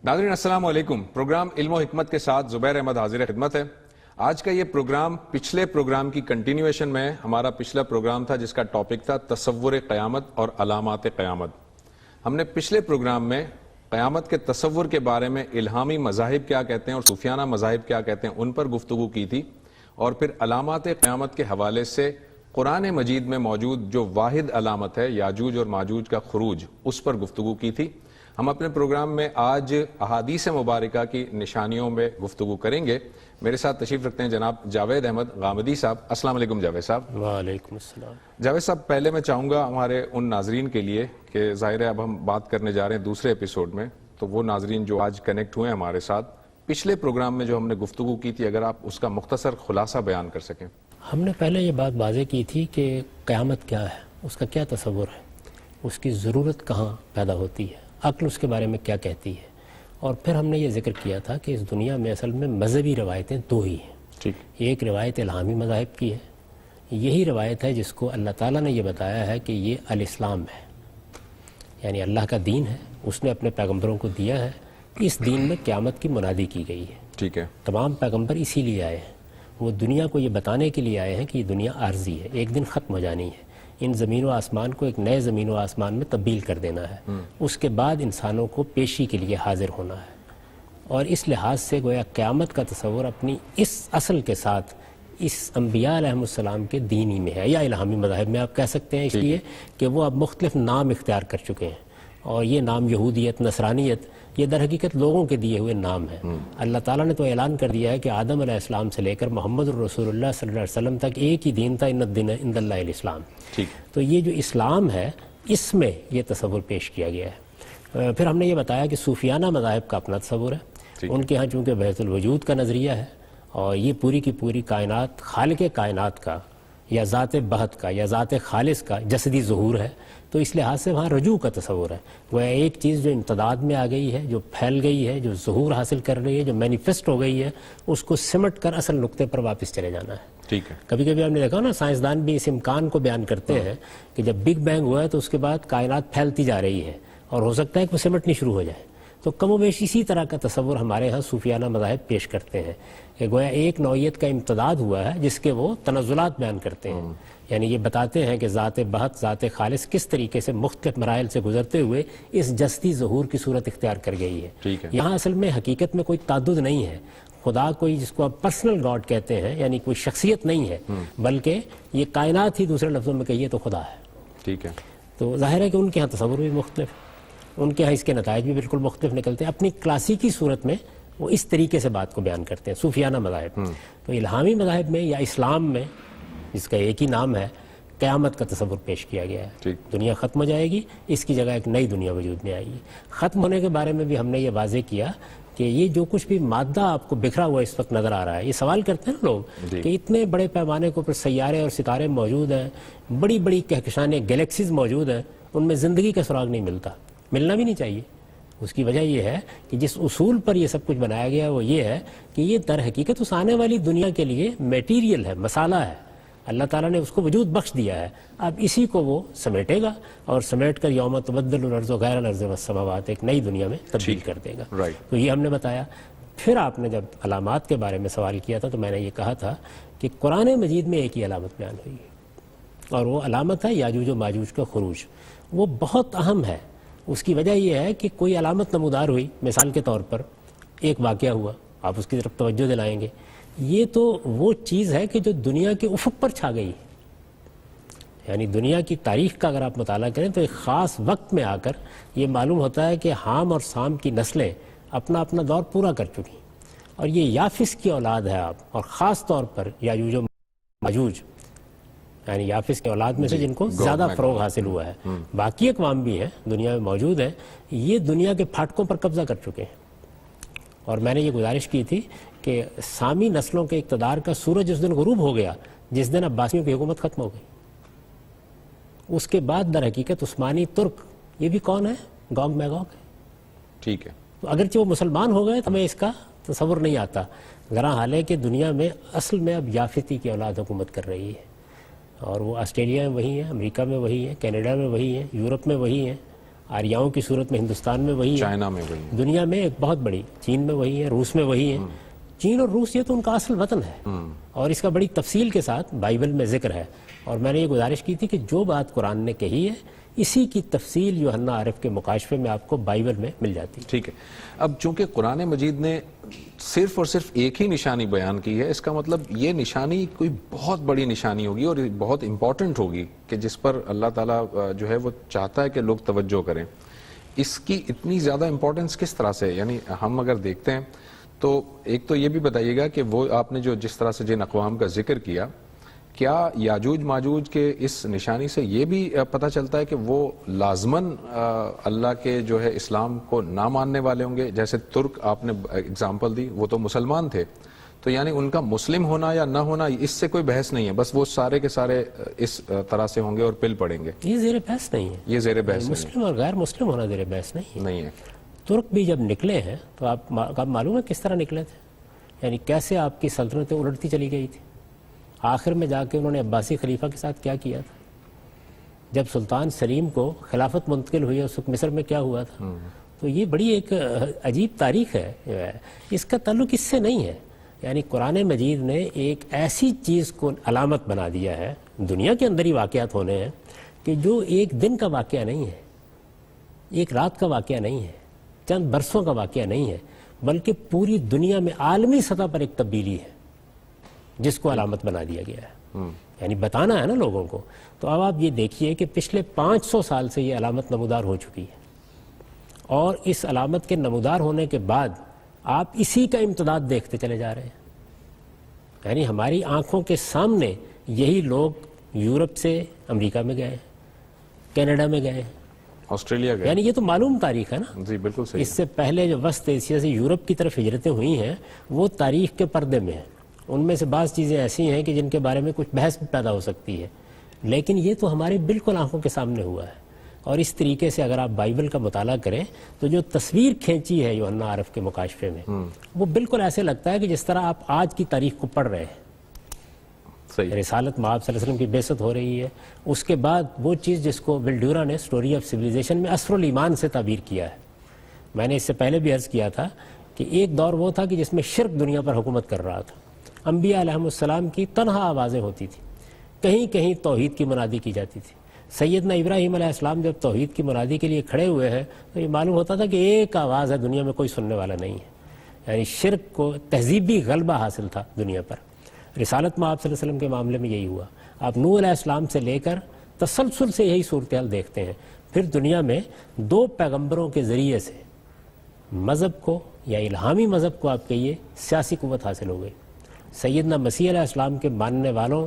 ناظرین السلام علیکم. پروگرام علم و حکمت کے ساتھ زبیر احمد حاضر خدمت ہے. آج کا یہ پروگرام پچھلے پروگرام کی کنٹینیویشن میں ہمارا پچھلا پروگرام تھا جس کا ٹاپک تھا تصور قیامت اور علامات قیامت. ہم نے پچھلے پروگرام میں قیامت کے تصور کے بارے میں الہامی مذاہب کیا کہتے ہیں اور صوفیانہ مذاہب کیا کہتے ہیں ان پر گفتگو کی تھی، اور پھر علامات قیامت کے حوالے سے قرآن مجید میں موجود جو واحد علامت ہے یاجوج اور ماجوج کا خروج اس پر گفتگو کی تھی. ہم اپنے پروگرام میں آج احادیث مبارکہ کی نشانیوں میں گفتگو کریں گے. میرے ساتھ تشریف رکھتے ہیں جناب جاوید احمد غامدی صاحب. السلام علیکم جاوید صاحب. وعلیکم السلام. جاوید صاحب، پہلے میں چاہوں گا ہمارے ان ناظرین کے لیے کہ ظاہر ہے اب ہم بات کرنے جا رہے ہیں دوسرے ایپیسوڈ میں، تو وہ ناظرین جو آج کنیکٹ ہوئے ہیں ہمارے ساتھ، پچھلے پروگرام میں جو ہم نے گفتگو کی تھی اگر آپ اس کا مختصر خلاصہ بیان کر سکیں. ہم نے پہلے یہ بات واضح کی تھی کہ قیامت کیا ہے، اس کا کیا تصور ہے، اس کی ضرورت کہاں پیدا ہوتی ہے، عقل اس کے بارے میں کیا کہتی ہے، اور پھر ہم نے یہ ذکر کیا تھا کہ اس دنیا میں اصل میں مذہبی روایتیں دو ہی ہیں. ٹھیک. ایک روایت الہامی مذاہب کی ہے، یہی روایت ہے جس کو اللہ تعالیٰ نے یہ بتایا ہے کہ یہ الاسلام ہے، یعنی اللہ کا دین ہے، اس نے اپنے پیغمبروں کو دیا ہے. اس دین میں قیامت کی منادی کی گئی ہے. ٹھیک ہے. تمام پیغمبر اسی لیے آئے ہیں، وہ دنیا کو یہ بتانے کے لیے آئے ہیں کہ یہ دنیا عارضی ہے، ایک دن ختم ہو جانی ہے. ان زمین و آسمان کو ایک نئے زمین و آسمان میں تبدیل کر دینا ہے. اس کے بعد انسانوں کو پیشی کے لیے حاضر ہونا ہے. اور اس لحاظ سے گویا قیامت کا تصور اپنی اس اصل کے ساتھ اس انبیاء علیہ السلام کے دین ہی میں ہے، یا الہامی مذاہب میں آپ کہہ سکتے ہیں، اس لیے کہ وہ اب مختلف نام اختیار کر چکے ہیں. اور یہ نام یہودیت، نصرانیت، یہ در حقیقت لوگوں کے دیے ہوئے نام ہیں. اللہ تعالیٰ نے تو اعلان کر دیا ہے کہ آدم علیہ السلام سے لے کر محمد الرسول اللہ صلی اللہ علیہ وسلم تک ایک ہی دین تھا، ان الدین عند اللہ الاسلام. تو یہ جو اسلام ہے اس میں یہ تصور پیش کیا گیا ہے. پھر ہم نے یہ بتایا کہ صوفیانہ مذاہب کا اپنا تصور ہے. ان کے ہاں چونکہ وحدت الوجود کا نظریہ ہے اور یہ پوری کی پوری کائنات خالق کائنات کا یا ذات بہت کا یا ذات خالص کا جسدی ظہور ہے، تو اس لحاظ سے وہاں رجوع کا تصور ہے. وہ ایک چیز جو امتداد میں آ گئی ہے، جو پھیل گئی ہے، جو ظہور حاصل کر رہی ہے، جو مینیفیسٹ ہو گئی ہے، اس کو سمٹ کر اصل نقطے پر واپس چلے جانا ہے. ٹھیک ہے. کبھی کبھی ہم نے دیکھا نا، سائنسدان بھی اس امکان کو بیان کرتے ہیں کہ جب بگ بینگ ہوا ہے تو اس کے بعد کائنات پھیلتی جا رہی ہے اور ہو سکتا ہے کہ وہ سمٹنی شروع ہو جائے. تو کم و بیش اسی طرح کا تصور ہمارے ہاں صوفیانہ مذاہب پیش کرتے ہیں کہ گویا ایک نوعیت کا امتداد ہوا ہے جس کے وہ تنزلات بیان کرتے ہیں. یعنی یہ بتاتے ہیں کہ ذات بہت، ذات خالص کس طریقے سے مختلف مراحل سے گزرتے ہوئے اس جسدی ظہور کی صورت اختیار کر گئی ہے. یہاں اصل میں حقیقت میں کوئی تعدد نہیں ہے. خدا کوئی جس کو آپ پرسنل گاڈ کہتے ہیں، یعنی کوئی شخصیت نہیں ہے، بلکہ یہ کائنات ہی دوسرے لفظوں میں کہیے تو خدا ہے. ٹھیک ہے. تو ظاہر ہے کہ ان کے ہاں تصور بھی مختلف ہے، ان کے ہاں اس کے نتائج بھی بالکل مختلف نکلتے ہیں. اپنی کلاسیکی صورت میں وہ اس طریقے سے بات کو بیان کرتے ہیں صوفیانہ مذاہب. تو الہامی مذاہب میں یا اسلام میں، جس کا ایک ہی نام ہے، قیامت کا تصور پیش کیا گیا ہے. دنیا ختم ہو جائے گی، اس کی جگہ ایک نئی دنیا وجود میں آئے گی. ختم ہونے کے بارے میں بھی ہم نے یہ واضح کیا کہ یہ جو کچھ بھی مادہ آپ کو بکھرا ہوا اس وقت نظر آ رہا ہے، یہ سوال کرتے ہیں نا لوگ کہ اتنے بڑے پیمانے کے اوپر سیارے اور ستارے موجود ہیں، بڑی بڑی کہکشانیں، گلیکسیز موجود ہیں، ان میں زندگی کا سراغ نہیں ملتا، ملنا بھی نہیں چاہیے. اس کی وجہ یہ ہے کہ جس اصول پر یہ سب کچھ بنایا گیا وہ یہ ہے کہ یہ در حقیقت اس آنے والی دنیا کے لیے میٹیریل ہے، مسالہ ہے. اللہ تعالیٰ نے اس کو وجود بخش دیا ہے. اب اسی کو وہ سمیٹے گا اور سمیٹ کر یوم تبدل الارض غیر الارض والسماوات ایک نئی دنیا میں تبدیل کر دے گا. تو یہ ہم نے بتایا. پھر آپ نے جب علامات کے بارے میں سوال کیا تھا تو میں نے یہ کہا تھا کہ قرآن مجید میں ایک ہی علامت بیان ہوئی ہے، اور وہ علامت ہے یاجوج و ماجوج کا خروج. وہ بہت اہم ہے. اس کی وجہ یہ ہے کہ کوئی علامت نمودار ہوئی، مثال کے طور پر ایک واقعہ ہوا، آپ اس کی طرف توجہ دلائیں گے. یہ تو وہ چیز ہے کہ جو دنیا کے افق پر چھا گئی. یعنی دنیا کی تاریخ کا اگر آپ مطالعہ کریں تو ایک خاص وقت میں آ کر یہ معلوم ہوتا ہے کہ حام اور سام کی نسلیں اپنا اپنا دور پورا کر چکی، اور یہ یافس کی اولاد ہے آپ، اور خاص طور پر یاجوج و ماجوج، یعنی یافس کی اولاد میں سے جن کو زیادہ فروغ حاصل ہوا ہے. باقی اقوام بھی ہیں دنیا میں موجود ہیں، یہ دنیا کے پھاٹکوں پر قبضہ کر چکے ہیں. اور میں نے یہ گزارش کی تھی کہ سامی نسلوں کے اقتدار کا سورج جس دن غروب ہو گیا، جس دن عباسیوں کی حکومت ختم ہو گئی، اس کے بعد در حقیقت عثمانی ترک، یہ بھی کون ہے؟ گوگ میگوگ ہے. ٹھیک ہے. تو اگرچہ وہ مسلمان ہو گئے تو ہمیں اس کا تصور نہیں آتا، گراں حال ہے کہ دنیا میں اصل میں اب یافتی کی اولاد حکومت کر رہی ہے، اور وہ آسٹریلیا میں وہی ہیں، امریکہ میں وہی ہیں، کینیڈا میں وہی ہیں، یورپ میں وہی ہیں، آریاؤں کی صورت میں ہندوستان میں وہی ہے، چائنا میں وہی، دنیا میں ایک بہت بڑی، چین میں وہی ہے، روس میں وہی ہے. چین اور روس یہ تو ان کا اصل وطن ہے، اور اس کا بڑی تفصیل کے ساتھ بائبل میں ذکر ہے. اور میں نے یہ گزارش کی تھی کہ جو بات قرآن نے کہی ہے اسی کی تفصیل یوحنا عارف کے مکاشفے میں آپ کو بائبل میں مل جاتی ہے. ٹھیک ہے. اب چونکہ قرآن مجید نے صرف اور صرف ایک ہی نشانی بیان کی ہے، اس کا مطلب یہ نشانی کوئی بہت بڑی نشانی ہوگی اور بہت امپورٹنٹ ہوگی کہ جس پر اللہ تعالیٰ جو ہے وہ چاہتا ہے کہ لوگ توجہ کریں. اس کی اتنی زیادہ امپورٹنس کس طرح سے، یعنی ہم اگر دیکھتے ہیں تو ایک تو یہ بھی بتائیے گا کہ وہ آپ نے جو جس طرح سے جن اقوام کا ذکر کیا، کیا یاجوج ماجوج کے اس نشانی سے یہ بھی پتہ چلتا ہے کہ وہ لازماً اللہ کے جو ہے اسلام کو نہ ماننے والے ہوں گے؟ جیسے ترک آپ نے اگزامپل دی، وہ تو مسلمان تھے، تو یعنی ان کا مسلم ہونا یا نہ ہونا اس سے کوئی بحث نہیں ہے، بس وہ سارے کے سارے اس طرح سے ہوں گے اور پل پڑیں گے. یہ زیر بحث نہیں ہے، یہ زیر بحث مسلم اور غیر مسلم ہونا زیر بحث نہیں ہے. ترک بھی جب نکلے ہیں تو آپ معلوم ہے کس طرح نکلے تھے، یعنی کیسے آپ کی سلطنتیں الٹتی چلی گئی تھی. آخر میں جا کے انہوں نے عباسی خلیفہ کے ساتھ کیا کیا تھا. جب سلطان سلیم کو خلافت منتقل ہوئی اس وقت مصر میں کیا ہوا تھا. تو یہ بڑی ایک عجیب تاریخ ہے، اس کا تعلق اس سے نہیں ہے. یعنی قرآن مجید نے ایک ایسی چیز کو علامت بنا دیا ہے، دنیا کے اندر ہی واقعات ہونے ہیں کہ جو ایک دن کا واقعہ نہیں ہے، ایک رات کا واقعہ نہیں ہے، چند برسوں کا واقعہ نہیں ہے، بلکہ پوری دنیا میں عالمی سطح پر ایک تبدیلی ہے جس کو علامت بنا دیا گیا ہے. یعنی بتانا ہے نا لوگوں کو. تو اب آپ یہ دیکھیے کہ پچھلے 500 سال سے یہ علامت نمودار ہو چکی ہے، اور اس علامت کے نمودار ہونے کے بعد آپ اسی کا امتداد دیکھتے چلے جا رہے ہیں. یعنی ہماری آنکھوں کے سامنے یہی لوگ یورپ سے امریکہ میں گئے، کینیڈا میں گئے، آسٹریلیا گئے. یعنی یہ تو معلوم تاریخ ہے نا. جی بالکل صحیح. اس سے پہلے جو وسط ایشیا سے یورپ کی طرف ہجرتیں ہوئی ہیں وہ تاریخ کے پردے میں ہیں. ان میں سے بعض چیزیں ایسی ہیں کہ جن کے بارے میں کچھ بحث بھی پیدا ہو سکتی ہے، لیکن یہ تو ہماری بالکل آنکھوں کے سامنے ہوا ہے. اور اس طریقے سے اگر آپ بائبل کا مطالعہ کریں تو جو تصویر کھینچی ہے یوحنا عارف کے مکاشفے میں، وہ بالکل ایسے لگتا ہے کہ جس طرح آپ آج کی تاریخ کو پڑھ رہے ہیں. رسالت مآب صلی اللہ علیہ وسلم کی بعثت ہو رہی ہے، اس کے بعد وہ چیز جس کو ولڈورا نے سٹوری آف سویلائزیشن میں اسر الایمان سے تعبیر کیا ہے. میں نے اس سے پہلے بھی عرض کیا تھا کہ ایک دور وہ تھا کہ جس میں شرک دنیا پر حکومت کر رہا تھا. انبیاء علیہ السلام کی تنہا آوازیں ہوتی تھیں، کہیں کہیں توحید کی منادی کی جاتی تھی. سیدنا ابراہیم علیہ السلام جب توحید کی منادی کے لیے کھڑے ہوئے ہیں تو یہ معلوم ہوتا تھا کہ ایک آواز ہے، دنیا میں کوئی سننے والا نہیں ہے. یعنی شرک کو تہذیبی غلبہ حاصل تھا دنیا پر. رسالت مآب صلی اللہ علیہ وسلم کے معاملے میں یہی ہوا. آپ نوح علیہ السلام سے لے کر تسلسل سے یہی صورتحال دیکھتے ہیں. پھر دنیا میں 2 پیغمبروں کے ذریعے سے مذہب کو یا الہامی مذہب کو آپ کہیے سیاسی قوت حاصل ہو گئی. سیدنا مسیح علیہ السلام کے ماننے والوں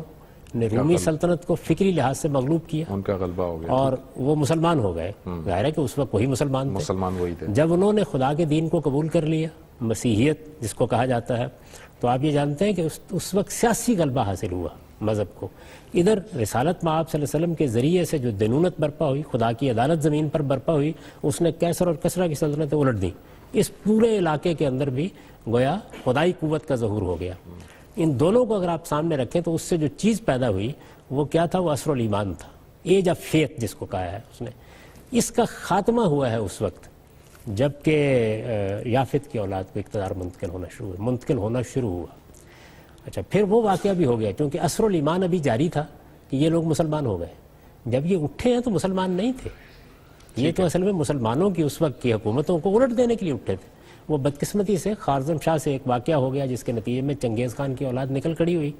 نے رومی سلطنت کو فکری لحاظ سے مغلوب کیا، ان کا غلبہ ہو گیا اور وہ مسلمان ہو گئے. ظاہر ہے کہ اس وقت وہی مسلمان وہی تھے. جب انہوں نے خدا کے دین کو قبول کر لیا، مسیحیت جس کو کہا جاتا ہے، تو آپ یہ جانتے ہیں کہ اس وقت سیاسی غلبہ حاصل ہوا مذہب کو. ادھر رسالت مآب صلی اللہ علیہ وسلم کے ذریعے سے جو دینونت برپا ہوئی، خدا کی عدالت زمین پر برپا ہوئی، اس نے کیسر اور کسرا کی سلطنتیں الٹ دیں. اس پورے علاقے کے اندر بھی گویا خدائی قوت کا ظہور ہو گیا. ان دونوں کو اگر آپ سامنے رکھیں تو اس سے جو چیز پیدا ہوئی وہ کیا تھا؟ وہ اسر الایمان تھا، ایج آف فیتھ جس کو کہا ہے اس نے. اس کا خاتمہ ہوا ہے اس وقت جب کہ یافت کی اولاد کو اقتدار منتقل ہونا شروع ہوا. اچھا، پھر وہ واقعہ بھی ہو گیا کیونکہ اسر الایمان ابھی جاری تھا کہ یہ لوگ مسلمان ہو گئے. جب یہ اٹھے ہیں تو مسلمان نہیں تھے، یہ تو اصل میں مسلمانوں کی اس وقت کی حکومتوں کو الٹ دینے کے لیے اٹھے تھے. وہ بدقسمتی سے خوارزم شاہ سے ایک واقعہ ہو گیا جس کے نتیجے میں چنگیز خان کی اولاد نکل کھڑی ہوئی.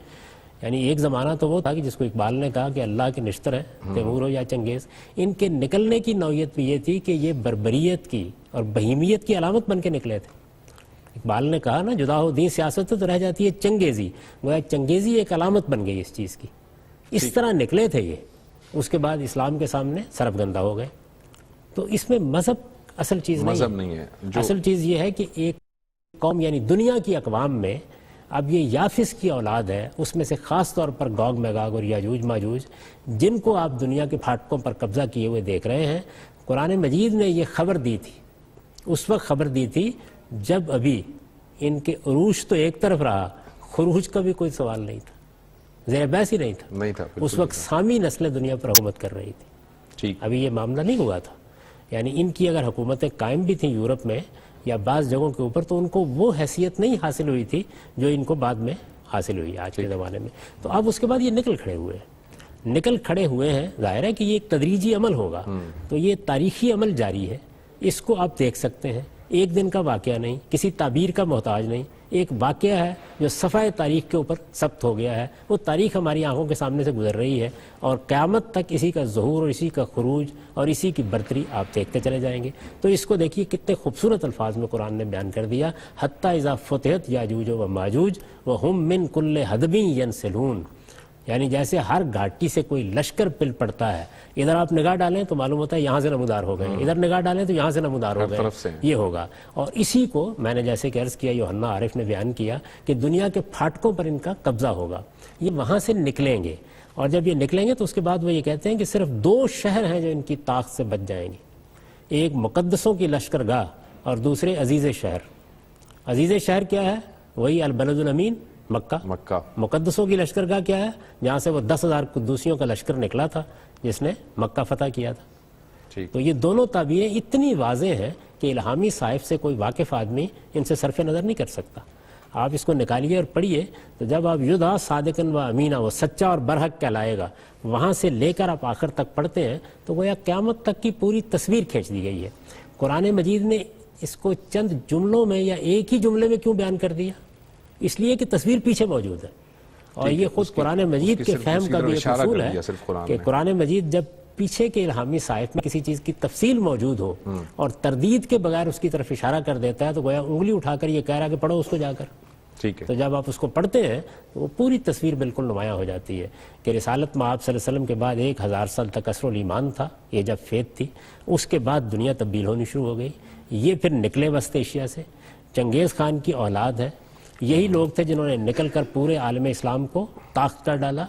یعنی ایک زمانہ تو وہ تھا کہ جس کو اقبال نے کہا کہ اللہ کے نشتر ہے تیمور ہو یا چنگیز. ان کے نکلنے کی نوعیت بھی یہ تھی کہ یہ بربریت کی اور بہیمیت کی علامت بن کے نکلے تھے. اقبال نے کہا نا، جدا ہو دین سیاست تو رہ جاتی ہے چنگیزی. گویا چنگیزی ایک علامت بن گئی اس چیز کی. اس طرح نکلے تھے یہ. اس کے بعد اسلام کے سامنے سرفگندہ ہو گئے. تو اس میں مذہب اصل چیز نہیں ہے. اصل چیز یہ ہے کہ ایک قوم یعنی دنیا کی اقوام میں اب یہ یافس کی اولاد ہے، اس میں سے خاص طور پر گوگ میگاگ اور یاجوج ماجوج، جن کو آپ دنیا کے پھاٹکوں پر قبضہ کیے ہوئے دیکھ رہے ہیں. قرآن مجید نے یہ خبر دی تھی، اس وقت خبر دی تھی جب ابھی ان کے عروج تو ایک طرف رہا، خروج کا بھی کوئی سوال نہیں تھا، زیر بحث ہی نہیں تھا. اس وقت سامی نسلیں دنیا پر حکومت کر رہی تھی. ابھی یہ معاملہ نہیں ہوا تھا. یعنی ان کی اگر حکومتیں قائم بھی تھیں یورپ میں یا بعض جگہوں کے اوپر، تو ان کو وہ حیثیت نہیں حاصل ہوئی تھی جو ان کو بعد میں حاصل ہوئی آج کے زمانے میں. تو اب اس کے بعد یہ نکل کھڑے ہوئے ہیں. ظاہر ہے کہ یہ ایک تدریجی عمل ہوگا، تو یہ تاریخی عمل جاری ہے. اس کو آپ دیکھ سکتے ہیں، ایک دن کا واقعہ نہیں، کسی تعبیر کا محتاج نہیں، ایک واقعہ ہے جو صفحہ تاریخ کے اوپر ثبت ہو گیا ہے. وہ تاریخ ہماری آنکھوں کے سامنے سے گزر رہی ہے اور قیامت تک اسی کا ظہور اور اسی کا خروج اور اسی کی برتری آپ دیکھتے چلے جائیں گے. تو اس کو دیکھیے کتنے خوبصورت الفاظ میں قرآن نے بیان کر دیا. حتی اذا فتحت یاجوج و ماجوج وہم من کل حدب ینسلون، یعنی جیسے ہر گھاٹی سے کوئی لشکر پل پڑتا ہے. ادھر آپ نگاہ ڈالیں تو معلوم ہوتا ہے یہاں سے نمودار ہو گئے، ادھر نگاہ ڈالیں تو یہاں سے نمودار ہو گئے، یہ ہوگا. اور اسی کو میں نے جیسے کہ عرض کیا، یوحنا عارف نے بیان کیا کہ دنیا کے پھاٹکوں پر ان کا قبضہ ہوگا. یہ وہاں سے نکلیں گے، اور جب یہ نکلیں گے تو اس کے بعد وہ یہ کہتے ہیں کہ صرف 2 شہر ہیں جو ان کی طاقت سے بچ جائیں گے. ایک مقدسوں کی لشکر گاہ اور دوسرے عزیز شہر. عزیز شہر کیا ہے؟ وہی البلد الامین، مکہ. مقدسوں کی لشکرگاہ کیا ہے؟ جہاں سے وہ 10,000 قدوسیوں کا لشکر نکلا تھا جس نے مکہ فتح کیا تھا. تو یہ دونوں تعبیریں اتنی واضح ہیں کہ الہامی صاحب سے کوئی واقف آدمی ان سے صرف نظر نہیں کر سکتا. آپ اس کو نکالیے اور پڑھیے تو جب آپ یدعا صادقاً و امینہ، وہ سچا اور برحق کہلائے گا، وہاں سے لے کر آپ آخر تک پڑھتے ہیں تو گویا قیامت تک کی پوری تصویر کھینچ دی گئی ہے. قرآن مجید نے اس کو چند جملوں میں یا ایک ہی جملے میں کیوں بیان کر دیا؟ اس لیے کہ تصویر پیچھے موجود ہے. اور یہ خود قرآن مجید کے فہم کا بھی ایک اصول ہے کہ قرآن مجید جب پیچھے کے الہامی صحائف میں کسی چیز کی تفصیل موجود ہو اور تردید کے بغیر اس کی طرف اشارہ کر دیتا ہے تو گویا انگلی اٹھا کر یہ کہہ رہا کہ پڑھو اس کو جا کر. تو جب آپ اس کو پڑھتے ہیں تو وہ پوری تصویر بالکل نمایاں ہو جاتی ہے کہ رسالت مآب صلی اللہ علیہ وسلم کے بعد 1000 سال تک عصر الایمان تھا، یہ جب فیت تھی. اس کے بعد دنیا تبدیل ہونی شروع ہو گئی. یہ پھر نکلے وسط ایشیا سے، چنگیز خان کی اولاد ہے. یہی لوگ تھے جنہوں نے نکل کر پورے عالم اسلام کو طاقت کر ڈالا.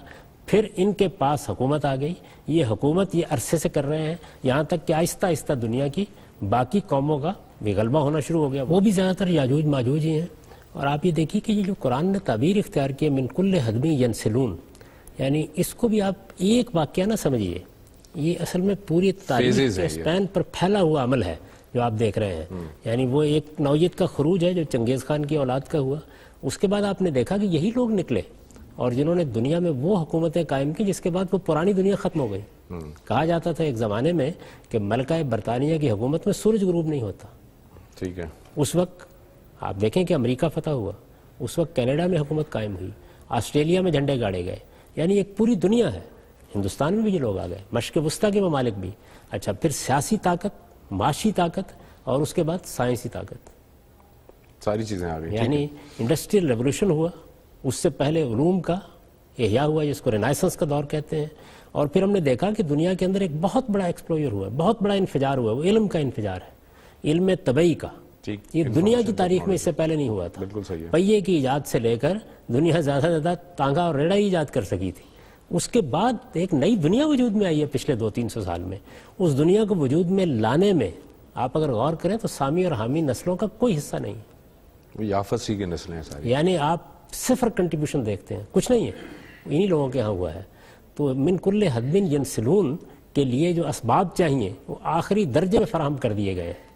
پھر ان کے پاس حکومت آ گئی. یہ حکومت یہ عرصے سے کر رہے ہیں، یہاں تک کہ آہستہ آہستہ دنیا کی باقی قوموں کا بھی غلبہ ہونا شروع ہو گیا. وہ بھی زیادہ تر یاجوج ماجوج ہی ہیں. اور آپ یہ دیکھیے کہ یہ جو قرآن نے تعبیر اختیار کی من کل حدب ینسلون، یعنی اس کو بھی آپ ایک واقعہ نہ سمجھیے، یہ اصل میں پوری تاریخ کے اسپین پر پھیلا ہوا عمل ہے جو آپ دیکھ رہے ہیں. یعنی وہ ایک نوعیت کا خروج ہے جو چنگیز خان کی اولاد کا ہوا. اس کے بعد آپ نے دیکھا کہ یہی لوگ نکلے اور جنہوں نے دنیا میں وہ حکومتیں قائم کی جس کے بعد وہ پرانی دنیا ختم ہو گئی. کہا جاتا تھا ایک زمانے میں کہ ملکہ برطانیہ کی حکومت میں سورج غروب نہیں ہوتا. ٹھیک ہے. اس وقت آپ دیکھیں کہ امریکہ فتح ہوا، اس وقت کینیڈا میں حکومت قائم ہوئی، آسٹریلیا میں جھنڈے گاڑے گئے. یعنی ایک پوری دنیا ہے. ہندوستان میں بھی یہ لوگ آ گئے، مشرق وسطیٰ کے ممالک بھی. اچھا، پھر سیاسی طاقت، معاشی طاقت اور اس کے بعد سائنسی طاقت، ساری چیزیں آ گئی. یعنی انڈسٹریل ریولوشن ہوا، اس سے پہلے علوم کا احیاء ہوا جس کو رینائسنس کا دور کہتے ہیں. اور پھر ہم نے دیکھا کہ دنیا کے اندر ایک بہت بڑا ایکسپلوژر ہوا، بہت بڑا انفجار ہوا. وہ علم کا انفجار ہے، علم طبعی کا. یہ دنیا کی تاریخ میں اس سے پہلے نہیں ہوا تھا. پہیے کی ایجاد سے لے کر دنیا زیادہ سے زیادہ تانگا اور ریڑا ہی ایجاد کر سکی تھی. اس کے بعد ایک نئی دنیا وجود میں آئی ہے پچھلے 200-300 سال میں. اس دنیا کو وجود میں لانے میں آپ اگر غور کریں تو سامی اور حامی نسلوں کا کوئی حصہ نہیں. یافسی کی نسلیں ہیں ساری. یعنی آپ 0 کنٹریبیوشن دیکھتے ہیں، کچھ نہیں ہے، انہی لوگوں کے ہاں ہوا ہے. تو من کل حدب ینسلون کے لیے جو اسباب چاہیے وہ آخری درجے میں فراہم کر دیے گئے ہیں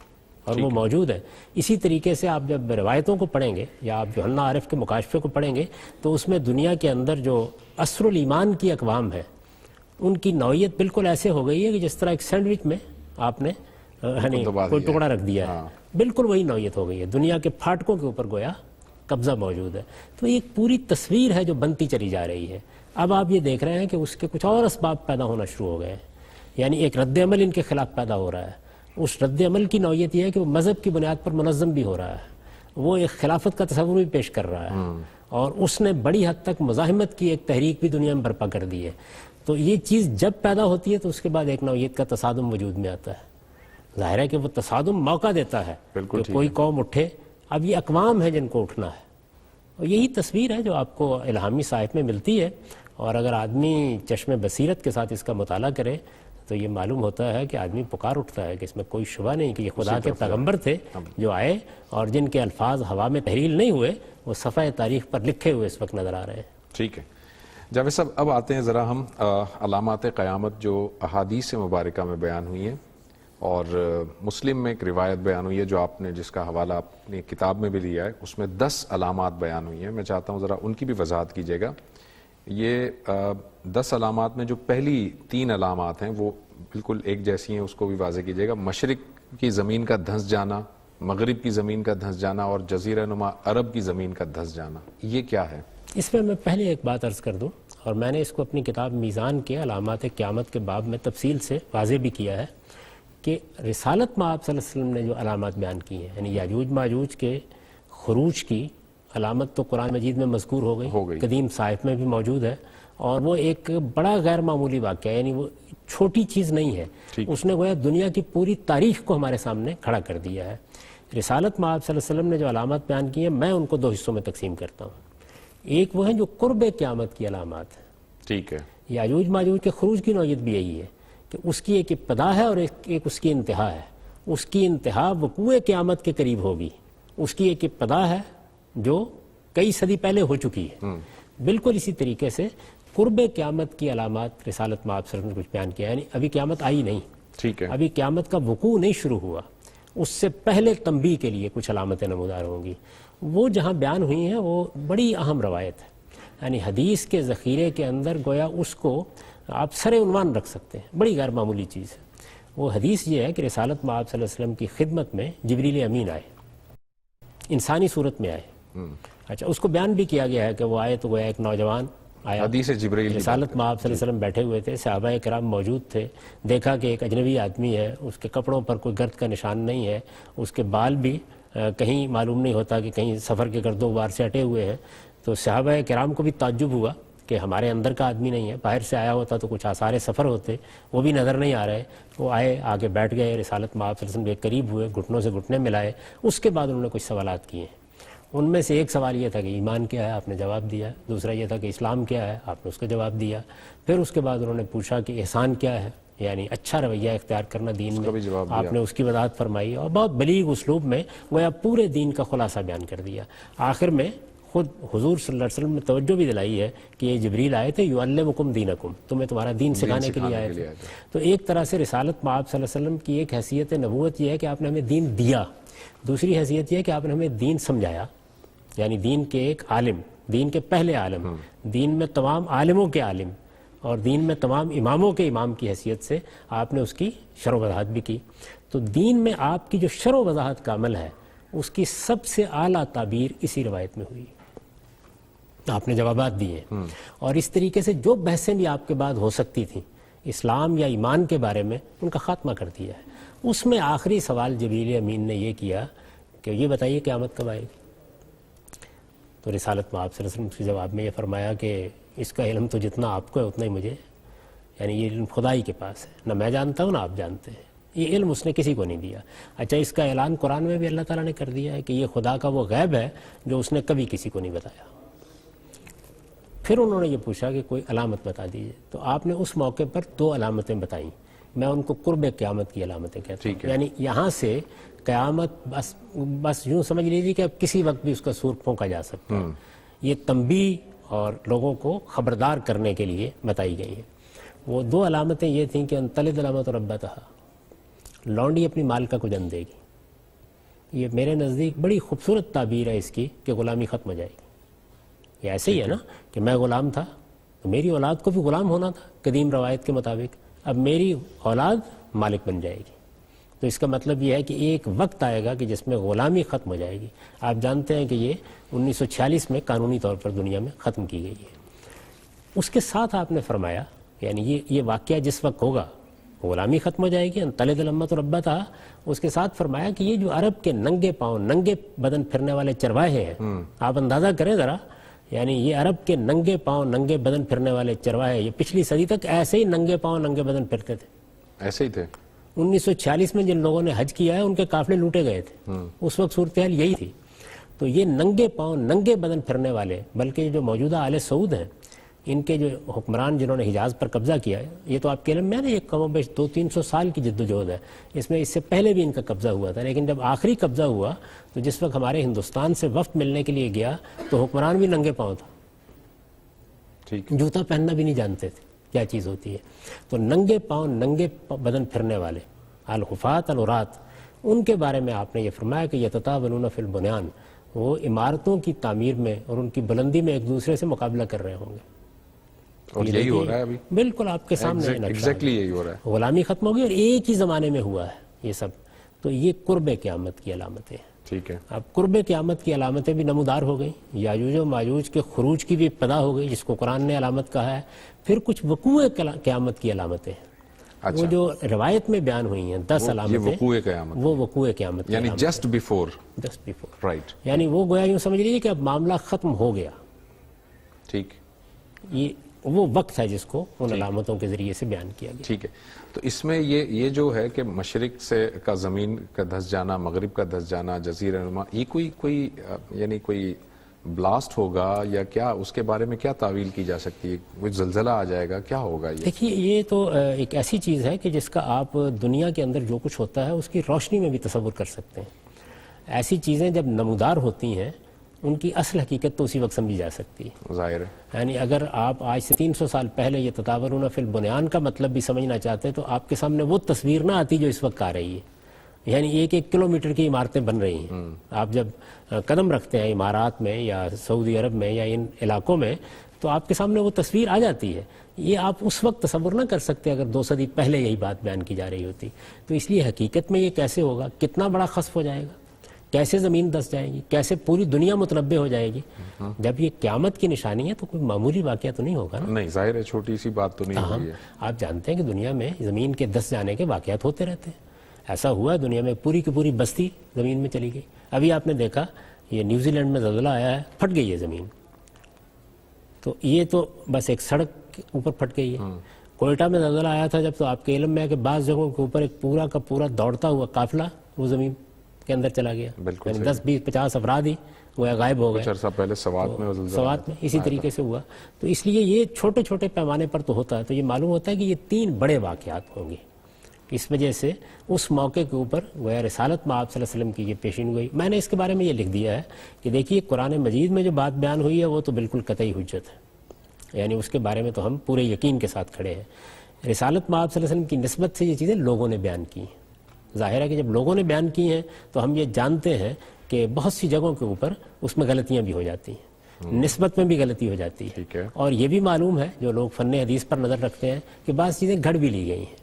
اور وہ موجود ہے. اسی طریقے سے آپ جب روایتوں کو پڑھیں گے یا آپ یوحنا عارف کے مکاشفے کو پڑھیں گے تو اس میں دنیا کے اندر جو عصر الایمان کی اقوام ہے ان کی نوعیت بالکل ایسے ہو گئی ہے کہ جس طرح ایک سینڈوچ میں آپ نے کوئی ٹکڑا رکھ دیا ہے، بالکل وہی نوعیت ہو گئی ہے. دنیا کے پھاٹکوں کے اوپر گویا قبضہ موجود ہے. تو ایک پوری تصویر ہے جو بنتی چلی جا رہی ہے. اب آپ یہ دیکھ رہے ہیں کہ اس کے کچھ اور اسباب پیدا ہونا شروع ہو گئے ہیں. یعنی ایک رد عمل ان کے خلاف پیدا ہو رہا ہے. اس رد عمل کی نوعیت یہ ہے کہ وہ مذہب کی بنیاد پر منظم بھی ہو رہا ہے. وہ ایک خلافت کا تصور بھی پیش کر رہا ہے اور اس نے بڑی حد تک مزاحمت کی ایک تحریک بھی دنیا میں برپا کر دی ہے. تو یہ چیز جب پیدا ہوتی ہے تو اس کے بعد ایک نوعیت کا تصادم وجود میں آتا ہے. ظاہر ہے کہ وہ تصادم موقع دیتا ہے کہ کوئی قوم اٹھے. اب یہ اقوام ہے جن کو اٹھنا ہے اور یہی تصویر ہے جو آپ کو الہامی صحائف میں ملتی ہے. اور اگر آدمی چشم بصیرت کے ساتھ اس کا مطالعہ کرے تو یہ معلوم ہوتا ہے کہ آدمی پکار اٹھتا ہے کہ اس میں کوئی شبہ نہیں کہ یہ خدا کے پیغمبر تھے جو آئے اور جن کے الفاظ ہوا میں تحریل نہیں ہوئے، وہ صفحہ تاریخ پر لکھے ہوئے اس وقت نظر آ رہے ہیں. ٹھیک ہے جاوید صاحب، اب آتے ہیں ذرا ہم علامات قیامت جو احادیث مبارکہ میں بیان ہوئی ہیں اور مسلم میں ایک روایت بیان ہوئی ہے جو آپ نے جس کا حوالہ اپنی کتاب میں بھی لیا ہے, اس میں 10 علامات بیان ہوئی ہیں. میں چاہتا ہوں ذرا ان کی بھی وضاحت کیجیے گا. یہ 10 علامات میں جو پہلی 3 علامات ہیں وہ بالکل ایک جیسی ہیں, اس کو بھی واضح کیجیے گا. مشرق کی زمین کا دھنس جانا, مغرب کی زمین کا دھنس جانا اور جزیرہ نما عرب کی زمین کا دھنس جانا, یہ کیا ہے؟ اس میں پہلے ایک بات عرض کر دوں, اور میں نے اس کو اپنی کتاب میزان کے علامات قیامت کے باب میں تفصیل سے واضح بھی کیا ہے کہ رسالت میں آپ صلی اللہ علیہ وسلم نے جو علامات بیان کی ہیں, یعنی یاجوج ماجوج کے خروج کی علامت تو قرآن مجید میں مذکور ہو گئی, قدیم صحائف میں بھی موجود ہے, اور وہ ایک بڑا غیر معمولی واقعہ ہے, یعنی وہ چھوٹی چیز نہیں ہے. اس نے گویا دنیا کی پوری تاریخ کو ہمارے سامنے کھڑا کر دیا ہے. رسالت میں آپ صلی اللہ علیہ وسلم نے جو علامات بیان کی ہیں, میں ان کو 2 حصوں میں تقسیم کرتا ہوں. ایک وہ ہیں جو قرب قیامت کی علامات ہیں. ٹھیک ہے. یاجوج ماجوج کے خروج کی نوعیت بھی یہی ہے کہ اس کی ایک ابتدا ہے اور ایک اس کی انتہا ہے. اس کی انتہا وقوع قیامت کے قریب ہوگی. اس کی ایک ابتدا ہے جو کئی صدی پہلے ہو چکی ہے. بالکل اسی طریقے سے قرب قیامت کی علامات رسالت میں آپ صلی اللہ علیہ وسلم نے کچھ بیان کیا, یعنی ابھی قیامت آئی نہیں, ٹھیک ہے, ابھی قیامت کا وقوع نہیں شروع ہوا, اس سے پہلے تنبیہ کے لیے کچھ علامتیں نمودار ہوں گی. وہ جہاں بیان ہوئی ہیں وہ بڑی اہم روایت ہے, یعنی حدیث کے ذخیرے کے اندر گویا اس کو آپ سر عنوان رکھ سکتے ہیں, بڑی غیر معمولی چیز ہے. وہ حدیث یہ ہے کہ رسالت میں آپ صلی اللہ علیہ وسلم کی خدمت میں جبریل امین آئے, انسانی صورت میں آئے. اچھا, اس کو بیان بھی کیا گیا ہے کہ وہ آئے تو گویا ایک نوجوان آیا, حدیث جبریل رسالت میں آپ صلی اللہ علیہ وسلم بیٹھے ہوئے تھے, صحابہ کرام موجود تھے, دیکھا کہ ایک اجنبی آدمی ہے, اس کے کپڑوں پر کوئی گرد کا نشان نہیں ہے, اس کے بال بھی کہیں معلوم نہیں ہوتا کہ کہیں سفر کے گرد و غبار سے ہٹے ہوئے ہیں. تو صحابہ کرام کو بھی تعجب ہوا کہ ہمارے اندر کا آدمی نہیں ہے, باہر سے آیا ہوتا تو کچھ آثار سفر ہوتے, وہ بھی نظر نہیں آ رہے. وہ آئے, آگے بیٹھ گئے, رسالت میں آپ صلی اللہ علیہ وسلم کے قریب ہوئے, گھٹنوں سے گھٹنے ملائے. اس کے بعد انہوں نے کچھ سوالات کیے. ان میں سے ایک سوال یہ تھا کہ ایمان کیا ہے, آپ نے جواب دیا. دوسرا یہ تھا کہ اسلام کیا ہے, آپ نے اس کا جواب دیا. پھر اس کے بعد انہوں نے پوچھا کہ احسان کیا ہے, یعنی اچھا رویہ اختیار کرنا دین میں, آپ نے اس کی وضاحت فرمائی, اور بہت بلیغ اسلوب میں گویا پورے دین کا خلاصہ بیان کر دیا. آخر میں خود حضور صلی اللہ علیہ وسلم نے توجہ بھی دلائی ہے کہ یہ جبریل آئے تھے یعلمکم دینکم, تمہیں تمہارا دین سکھانے کے لیے آئے تھے. تو ایک طرح سے رسالت میں آپ صلی اللہ علیہ وسلم کی ایک حیثیت نبوت یہ ہے کہ آپ نے ہمیں دین دیا. دوسری حیثیت یہ ہے کہ آپ نے ہمیں دین سمجھایا, یعنی دین کے ایک عالم, دین کے پہلے عالم, دین میں تمام عالموں کے عالم اور دین میں تمام اماموں کے امام کی حیثیت سے آپ نے اس کی شرح و وضاحت بھی کی. تو دین میں آپ کی جو شرح و وضاحت کا عمل ہے اس کی سب سے اعلیٰ تعبیر اسی روایت میں ہوئی. آپ نے جوابات دیے, اور اس طریقے سے جو بحثیں بھی آپ کے بعد ہو سکتی تھیں اسلام یا ایمان کے بارے میں, ان کا خاتمہ کر دیا ہے. اس میں آخری سوال جبریل امین نے یہ کیا کہ یہ بتائیے قیامت کب آئے گی. تو رسالت میں آپ صلی اللہ علیہ وسلم کے جواب میں یہ فرمایا کہ اس کا علم تو جتنا آپ کو ہے اتنا ہی مجھے, یعنی یہ علم خدا ہی کے پاس ہے, نہ میں جانتا ہوں نہ آپ جانتے ہیں, یہ علم اس نے کسی کو نہیں دیا. اچھا, اس کا اعلان قرآن میں بھی اللہ تعالیٰ نے کر دیا ہے کہ یہ خدا کا وہ غیب ہے جو اس نے کبھی کسی کو نہیں بتایا. پھر انہوں نے یہ پوچھا کہ کوئی علامت بتا دیجیے, تو آپ نے اس موقع پر 2 علامتیں بتائیں. میں ان کو قرب قیامت کی علامتیں کہتا ہوں, یعنی یہاں سے قیامت بس یوں سمجھ لیجیے کہ اب کسی وقت بھی اس کا سور پھونکا جا سکتا ہے. یہ تنبیہ اور لوگوں کو خبردار کرنے کے لیے بتائی گئی ہیں. وہ 2 علامتیں یہ تھیں کہ انطلد علامت ربتہا, لونڈی اپنی مال کا کجن دے گی. یہ میرے نزدیک بڑی خوبصورت تعبیر ہے اس کی کہ غلامی ختم ہو جائے گی. یہ ایسے ہی ہے نا کہ میں غلام تھا تو میری اولاد کو بھی غلام ہونا تھا قدیم روایت کے مطابق, اب میری اولاد مالک بن جائے گی. تو اس کا مطلب یہ ہے کہ ایک وقت آئے گا کہ جس میں غلامی ختم ہو جائے گی. آپ جانتے ہیں کہ یہ 1946 میں قانونی طور پر دنیا میں ختم کی گئی ہے. اس کے ساتھ آپ نے فرمایا, یعنی یہ واقعہ جس وقت ہوگا غلامی ختم ہو جائے گی, انطلد الامۃ ربتہا. اس کے ساتھ فرمایا کہ یہ جو عرب کے ننگے پاؤں ننگے بدن پھرنے والے چرواہے ہیں, آپ اندازہ کریں ذرا, یعنی یہ عرب کے ننگے پاؤں ننگے بدن پھرنے والے چرواہے یہ پچھلی صدی تک ایسے ہی ننگے پاؤں ننگے بدن پھرتے تھے, ایسے ہی تھے. 1946 میں جن لوگوں نے حج کیا ہے ان کے قافلے لوٹے گئے تھے, اس وقت صورتحال یہی تھی. تو یہ ننگے پاؤں ننگے بدن پھرنے والے, بلکہ جو موجودہ آل سعود ہیں ان کے جو حکمران جنہوں نے حجاز پر قبضہ کیا ہے, یہ تو آپ کے علم میں نا یہ کم و بیش 200-300 سال کی جد و جہد ہے. اس میں اس سے پہلے بھی ان کا قبضہ ہوا تھا, لیکن جب آخری قبضہ ہوا تو جس وقت ہمارے ہندوستان سے وفد ملنے کے لیے گیا تو حکمران بھی ننگے پاؤں تھا, جوتا پہننا بھی نہیں جانتے تھے کیا چیز ہوتی ہے. تو ننگے پاؤں ننگے بدن پھرنے والے الحفات العرات، ان کے بارے میں آپ نے یہ فرمایا کہ یتطاولون فی البنیان، وہ عمارتوں کی تعمیر میں اور ان کی بلندی میں ایک دوسرے سے مقابلہ کر رہے ہوں گے. اور یہی ہو رہا ہے ابھی، بالکل آپ کے سامنے ایگزیکٹلی یہی ہو رہا ہے. غلامی ختم ہو گئی اور ایک ہی زمانے میں ہوا ہے یہ سب. تو یہ قرب قیامت کی علامتیں ہیں. ٹھیک ہے. اب قرب قیامت کی علامتیں بھی نمودار ہو گئیں. یاجوج و ماجوج کے خروج کی بھی ابتدا ہو گئی جس کو قرآن نے علامت کہا ہے. پھر کچھ وقوع قیامت کی علامتیں ہیں. وہ جو روایت میں بیان ہوئی ہیں 10 علامتیں، وقوع قیامت، وہ وقوع قیامت یعنی جسٹ بیفور، رائٹ، یعنی وہ گویا یوں سمجھ لیجیے کہ اب معاملہ ختم ہو گیا. ٹھیک، یہ وہ وقت ہے جس کو ان علامتوں کے ذریعے سے بیان کیا گیا. ٹھیک ہے. تو اس میں یہ جو ہے کہ مشرق سے کا زمین کا دھس جانا، مغرب کا دھس جانا، جزیرہ نما، یہ کوئی یعنی کوئی بلاسٹ ہوگا یا کیا، اس کے بارے میں کیا تعویل کی جا سکتی ہے؟ کوئی زلزلہ آ جائے گا، کیا ہوگا یہ؟ دیکھیے یہ تو ایک ایسی چیز ہے کہ جس کا آپ دنیا کے اندر جو کچھ ہوتا ہے اس کی روشنی میں بھی تصور کر سکتے ہیں. ایسی چیزیں جب نمودار ہوتی ہیں ان کی اصل حقیقت تو اسی وقت سمجھی جا سکتی ہے. ظاہر ہے. یعنی اگر آپ آج سے 300 سال پہلے یہ تطاولون فی البنیان کا مطلب بھی سمجھنا چاہتے تو آپ کے سامنے وہ تصویر نہ آتی جو اس وقت آ رہی ہے. یعنی 1-1 کلومیٹر کی عمارتیں بن رہی ہیں. آپ جب قدم رکھتے ہیں امارات میں یا سعودی عرب میں یا ان علاقوں میں تو آپ کے سامنے وہ تصویر آ جاتی ہے. یہ آپ اس وقت تصور نہ کر سکتے اگر 2 صدی پہلے یہی بات بیان کی جا رہی ہوتی. تو اس لیے حقیقت میں یہ کیسے ہوگا، کتنا بڑا خسف ہو جائے گا، کیسے زمین دھس جائے گی، کیسے پوری دنیا متنبع ہو جائے گی. جب یہ قیامت کی نشانی ہے تو کوئی معمولی واقعہ تو نہیں ہوگا نا. نہیں، ظاہر ہے، چھوٹی سی بات تو نہیں ہوئی ہے. آپ جانتے ہیں کہ دنیا میں زمین کے دھس جانے کے واقعات ہوتے رہتے ہیں. ایسا ہوا دنیا میں پوری کی پوری بستی زمین میں چلی گئی. ابھی آپ نے دیکھا یہ نیوزی لینڈ میں زلزلہ آیا ہے، پھٹ گئی ہے زمین. تو یہ تو بس ایک سڑک کے اوپر پھٹ گئی ہے. کوئٹہ میں زلزلہ آیا تھا جب، تو آپ کے علم میں ہے کہ بعض جگہوں کے اوپر ایک پورا کا پورا دوڑتا ہوا قافلہ وہ زمین کے اندر چلا گیا. یعنی 10 20 50 افراد ہی وہ غائب ہو گئے. کچھ عرصہ پہلے سوات میں اسی طریقے سے ہوا. تو اس لیے یہ چھوٹے چھوٹے پیمانے پر تو ہوتا ہے. تو یہ معلوم ہوتا ہے کہ یہ 3 بڑے واقعات ہوں گے. اس وجہ سے اس موقع کے اوپر گویا رسالت میں آپ صلی اللہ علیہ وسلم کی یہ پیشین گوئی. میں نے اس کے بارے میں یہ لکھ دیا ہے کہ دیکھیے قرآن مجید میں جو بات بیان ہوئی ہے وہ تو بالکل قطعی حجت ہے. یعنی اس کے بارے میں تو ہم پورے یقین کے ساتھ کھڑے ہیں. رسالت میں آپ صلی اللہ علیہ وسلم کی نسبت سے یہ چیزیں لوگوں نے بیان کی ہیں. ظاہر ہے کہ جب لوگوں نے بیان کی ہیں تو ہم یہ جانتے ہیں کہ بہت سی جگہوں کے اوپر اس میں غلطیاں بھی ہو جاتی ہیں، نسبت میں بھی غلطی ہو جاتی ہے. اور یہ بھی معلوم ہے جو لوگ فن حدیث پر نظر رکھتے ہیں کہ بعض چیزیں گھڑ بھی لی گئی ہیں.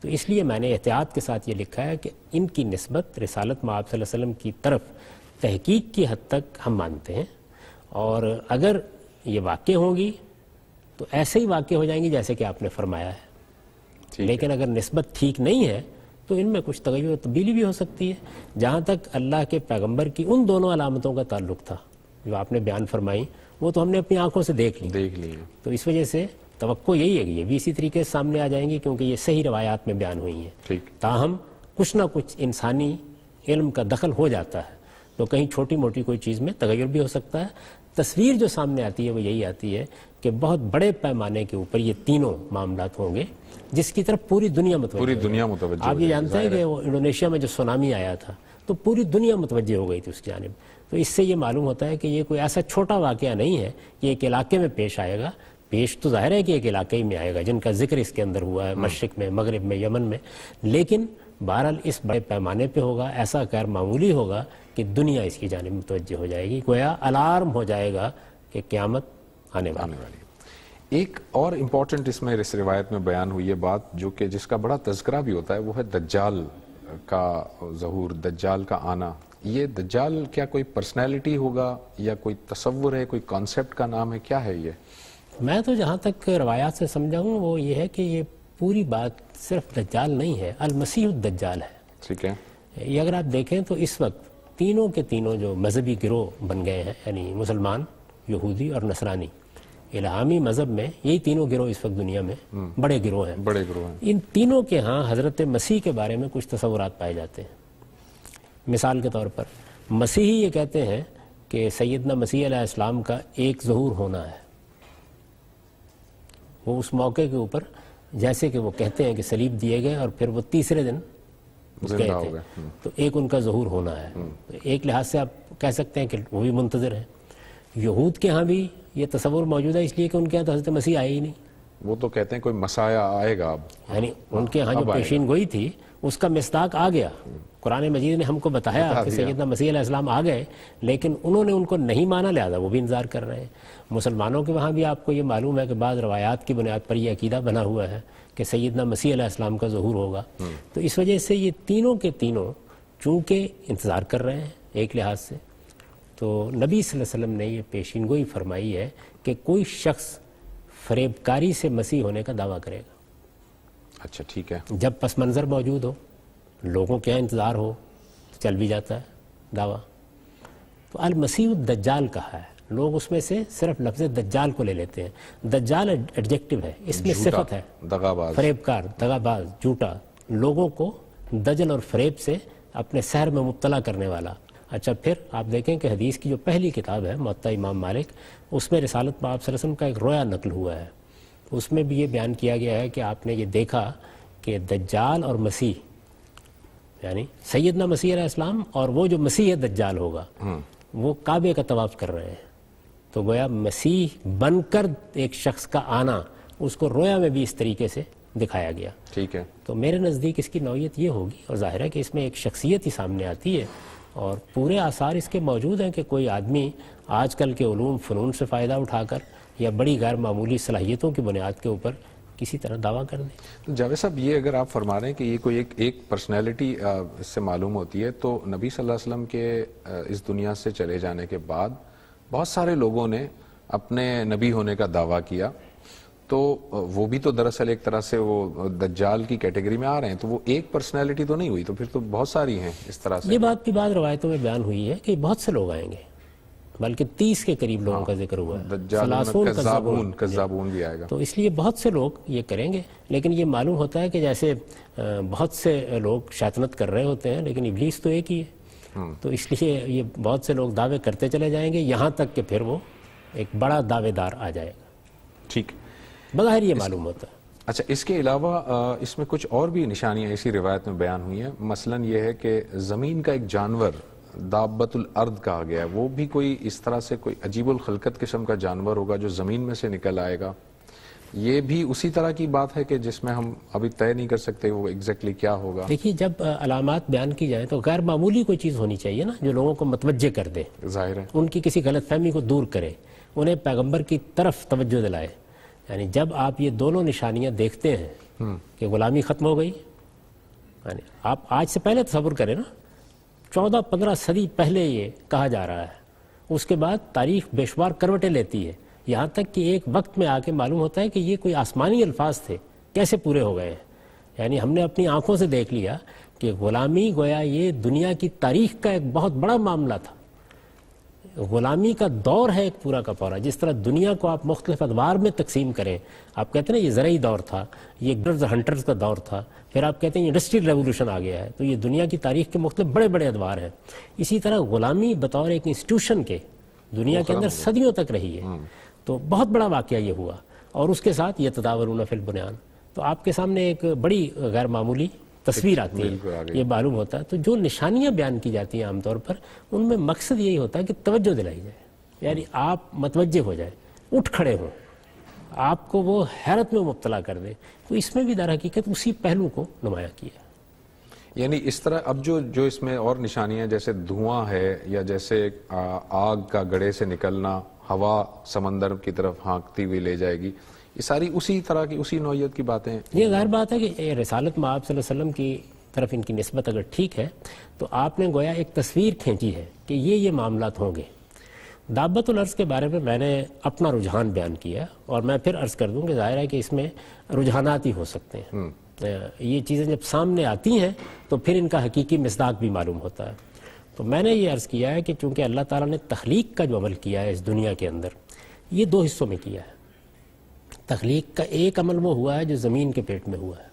تو اس لیے میں نے احتیاط کے ساتھ یہ لکھا ہے کہ ان کی نسبت رسالت میں آپ صلی اللہ علیہ وسلم کی طرف تحقیق کی حد تک ہم مانتے ہیں. اور اگر یہ واقع ہوں گی تو ایسے ہی واقع ہو جائیں گی جیسے کہ آپ نے فرمایا ہے. لیکن اگر نسبت ٹھیک نہیں ہے تو ان میں کچھ تغیر و تبدیلی بھی ہو سکتی ہے. جہاں تک اللہ کے پیغمبر کی ان دونوں علامتوں کا تعلق تھا جو آپ نے بیان فرمائی وہ تو ہم نے اپنی آنکھوں سے دیکھ لی. تو اس وجہ سے توقع یہی ہے کہ یہ بھی اسی طریقے سے سامنے آ جائیں گی کیونکہ یہ صحیح روایات میں بیان ہوئی ہیں. تاہم کچھ نہ کچھ انسانی علم کا دخل ہو جاتا ہے تو کہیں چھوٹی موٹی کوئی چیز میں تغیر بھی ہو سکتا ہے. تصویر جو سامنے آتی ہے وہ یہی آتی ہے کہ بہت بڑے پیمانے کے اوپر یہ تینوں معاملات ہوں گے جس کی طرف پوری دنیا متوجہ. آپ یہ جانتے ہیں کہ وہ انڈونیشیا میں جو سونامی آیا تھا تو پوری دنیا متوجہ ہو گئی تھی اس جانب. تو اس سے یہ معلوم ہوتا ہے کہ یہ کوئی ایسا چھوٹا واقعہ نہیں ہے کہ ایک علاقے میں پیش آئے گا. پیش تو ظاہر ہے کہ ایک علاقے ہی میں آئے گا جن کا ذکر اس کے اندر ہوا ہے، مشرق میں، مغرب میں، یمن میں. لیکن بہرحال اس بڑے پیمانے پہ ہوگا، ایسا غیر معمولی ہوگا کہ دنیا اس کی جانب متوجہ ہو جائے گی. گویا الارم ہو جائے گا کہ قیامت آنے والی ہے. ایک اور امپورٹنٹ اس میں اس روایت میں بیان ہوئی ہے بات جو کہ جس کا بڑا تذکرہ بھی ہوتا ہے وہ ہے دجال کا ظہور، دجال کا آنا. یہ دجال کیا کوئی پرسنالٹی ہوگا یا کوئی تصور ہے، کوئی کانسیپٹ کا نام ہے، کیا ہے یہ؟ میں تو جہاں تک روایات سے سمجھا ہوں وہ یہ ہے کہ یہ پوری بات صرف دجال نہیں ہے، المسیح الدجال ہے. ٹھیک ہے. یہ اگر آپ دیکھیں تو اس وقت تینوں کے تینوں جو مذہبی گروہ بن گئے ہیں، یعنی مسلمان، یہودی اور نصرانی، الہامی مذہب میں یہی تینوں گروہ اس وقت دنیا میں بڑے گروہ ہیں. ان تینوں کے ہاں حضرت مسیح کے بارے میں کچھ تصورات پائے جاتے ہیں. مثال کے طور پر مسیحی یہ کہتے ہیں کہ سیدنا مسیح علیہ السلام کا ایک ظہور ہونا ہے. وہ اس موقع کے اوپر جیسے کہ وہ کہتے ہیں کہ صلیب دیے گئے اور پھر وہ تیسرے دن گئے تھے، تو ایک ان کا ظہور ہونا ہے. ایک لحاظ سے آپ کہہ سکتے ہیں کہ وہ بھی منتظر ہیں. یہود کے ہاں بھی یہ تصور موجود ہے اس لیے کہ ان کے ہاں تو حضرت مسیح آئے ہی نہیں. وہ تو کہتے ہیں کوئی مسیح آئے گا اب، یعنی ان کے ہاں جو پیشین گوئی تھی اس کا مصداق آ گیا. قرآن مجید نے ہم کو بتایا کہ سیدنا مسیح علیہ السلام آ گئے، لیکن انہوں نے ان کو نہیں مانا، لہذا وہ بھی انتظار کر رہے ہیں. مسلمانوں کے وہاں بھی آپ کو یہ معلوم ہے کہ بعض روایات کی بنیاد پر یہ عقیدہ بنا ہوا ہے کہ سیدنا مسیح علیہ السلام کا ظہور ہوگا. تو اس وجہ سے یہ تینوں کے تینوں چونکہ انتظار کر رہے ہیں ایک لحاظ سے، تو نبی صلی اللہ علیہ وسلم نے یہ پیشین گوئی فرمائی ہے کہ کوئی شخص فریب کاری سے مسیح ہونے کا دعویٰ کرے گا. اچھا ٹھیک ہے. جب پس منظر موجود ہو، لوگوں کے انتظار ہو، چل بھی جاتا ہے دعویٰ. تو المسیح الدجال کہا ہے، لوگ اس میں سے صرف لفظ دجال کو لے لیتے ہیں. دجال ایڈجیکٹو ہے، اس میں صفت ہے، دغاباز، فریب کار، دغاباز، جھوٹا، لوگوں کو دجل اور فریب سے اپنے سحر میں مبتلا کرنے والا. اچھا پھر آپ دیکھیں کہ حدیث کی جو پہلی کتاب ہے موطا امام مالک، اس میں رسالت میں آپ صلی اللہ علیہ وسلم کا ایک رویا نقل ہوا ہے. اس میں بھی یہ بیان کیا گیا ہے کہ آپ نے یہ دیکھا کہ دجال اور مسیح، یعنی سیدنا مسیح علیہ السلام اور وہ جو مسیح دجال ہوگا، وہ کعبے کا طواف کر رہے ہیں. تو گویا مسیح بن کر ایک شخص کا آنا اس کو رویا میں بھی اس طریقے سے دکھایا گیا. ٹھیک ہے. تو میرے نزدیک اس کی نوعیت یہ ہوگی، اور ظاہر ہے کہ اس میں ایک شخصیت ہی سامنے آتی ہے، اور پورے آثار اس کے موجود ہیں کہ کوئی آدمی آج کل کے علوم فنون سے فائدہ اٹھا کر یا بڑی غیر معمولی صلاحیتوں کی بنیاد کے اوپر کسی طرح دعویٰ کر دے. جاوید صاحب، یہ اگر آپ فرما رہے ہیں کہ یہ کوئی ایک پرسنالٹی اس سے معلوم ہوتی ہے، تو نبی صلی اللہ علیہ وسلم کے اس دنیا سے چلے جانے کے بعد بہت سارے لوگوں نے اپنے نبی ہونے کا دعویٰ کیا، تو وہ بھی تو دراصل ایک طرح سے وہ دجال کی کیٹیگری میں آ رہے ہیں. تو وہ ایک پرسنالٹی تو نہیں ہوئی، تو پھر تو بہت ساری ہیں اس طرح سے. یہ بات بھی بعض روایتوں میں بیان ہوئی ہے کہ بہت سے لوگ آئیں گے، بلکہ 30 کے قریب لوگوں کا ذکر ہوا ہے. کذابون بھی آئے گا. تو اس لیے بہت سے لوگ یہ کریں گے. لیکن یہ معلوم ہوتا ہے کہ جیسے بہت سے لوگ شیطنت کر رہے ہوتے ہیں، لیکن ابلیس تو ایک ہی ہے. تو اس لیے یہ بہت سے لوگ دعوے کرتے چلے جائیں گے، یہاں تک کہ پھر وہ ایک بڑا دعوے دار آ جائے گا. ٹھیک، بظاہر یہ معلوم ہوتا ہے. اچھا، اس کے علاوہ اس میں کچھ اور بھی نشانیاں اسی روایت میں بیان ہوئی ہیں. مثلاً یہ ہے کہ زمین کا ایک جانور دابت الارض کہا گیا ہے، وہ بھی کوئی اس طرح سے کوئی عجیب الخلقت قسم کا جانور ہوگا جو زمین میں سے نکل آئے گا. یہ بھی اسی طرح کی بات ہے کہ جس میں ہم ابھی طے نہیں کر سکتے وہ ایگزیکٹلی کیا ہوگا. دیکھیے، جب علامات بیان کی جائیں تو غیر معمولی کوئی چیز ہونی چاہیے نا، جو لوگوں کو متوجہ کر دے، ظاہر ہے ان کی کسی غلط فہمی کو دور کرے، انہیں پیغمبر کی طرف توجہ دلائے. یعنی جب آپ یہ دونوں نشانیاں دیکھتے ہیں کہ غلامی ختم ہو گئی، یعنی آپ آج سے پہلے تصور کریں نا، 14-15 صدی پہلے یہ کہا جا رہا ہے. اس کے بعد تاریخ بے شمار کروٹیں لیتی ہے، یہاں تک کہ ایک وقت میں آ کے معلوم ہوتا ہے کہ یہ کوئی آسمانی الفاظ تھے، کیسے پورے ہو گئے ہیں. یعنی ہم نے اپنی آنکھوں سے دیکھ لیا کہ غلامی گویا یہ دنیا کی تاریخ کا ایک بہت بڑا معاملہ تھا. غلامی کا دور ہے ایک پورا کا پورا. جس طرح دنیا کو آپ مختلف ادوار میں تقسیم کریں، آپ کہتے ہیں نا یہ زرعی دور تھا، یہ گرز ہنٹرز کا دور تھا، پھر آپ کہتے ہیں انڈسٹریل ریولوشن آ گیا ہے. تو یہ دنیا کی تاریخ کے مختلف بڑے بڑے ادوار ہیں. اسی طرح غلامی بطور ایک انسٹیٹیوشن کے دنیا کے اندر صدیوں تک رہی ہے. تو بہت بڑا واقعہ یہ ہوا، اور اس کے ساتھ یہ تداورون فی البنیان. تو آپ کے سامنے ایک بڑی غیر معمولی تصویر آتی ہے، یہ معلوم ہوتا ہے. تو جو نشانیاں بیان کی جاتی ہیں عام طور پر، ان میں مقصد یہی ہوتا ہے کہ توجہ دلائی جائے، یعنی آپ متوجہ ہو جائیں، اٹھ کھڑے ہوں، آپ کو وہ حیرت میں مبتلا کر دے. تو اس میں بھی در حقیقت اسی پہلو کو نمایاں کیا. یعنی اس طرح اب جو اس میں اور نشانیاں جیسے دھواں ہے، یا جیسے آگ کا گڑھے سے نکلنا، ہوا سمندر کی طرف ہانکتی ہوئی لے جائے گی، یہ ساری اسی طرح کی اسی نوعیت کی باتیں ہیں. یہ ظاہر بات ہے کہ رسالت میں آپ صلی اللہ علیہ وسلم کی طرف ان کی نسبت اگر ٹھیک ہے تو آپ نے گویا ایک تصویر کھینچی ہے کہ یہ معاملات ہوں گے. دابت الارض کے بارے میں نے اپنا رجحان بیان کیا، اور میں پھر عرض کر دوں کہ ظاہر ہے کہ اس میں رجحانات ہی ہو سکتے ہیں. یہ چیزیں جب سامنے آتی ہیں تو پھر ان کا حقیقی مصداق بھی معلوم ہوتا ہے. تو میں نے یہ عرض کیا ہے کہ چونکہ اللہ تعالیٰ نے تخلیق کا جو عمل کیا ہے اس دنیا کے اندر، یہ 2 حصوں میں کیا ہے. تخلیق کا ایک عمل وہ ہوا ہے جو زمین کے پیٹ میں ہوا ہے،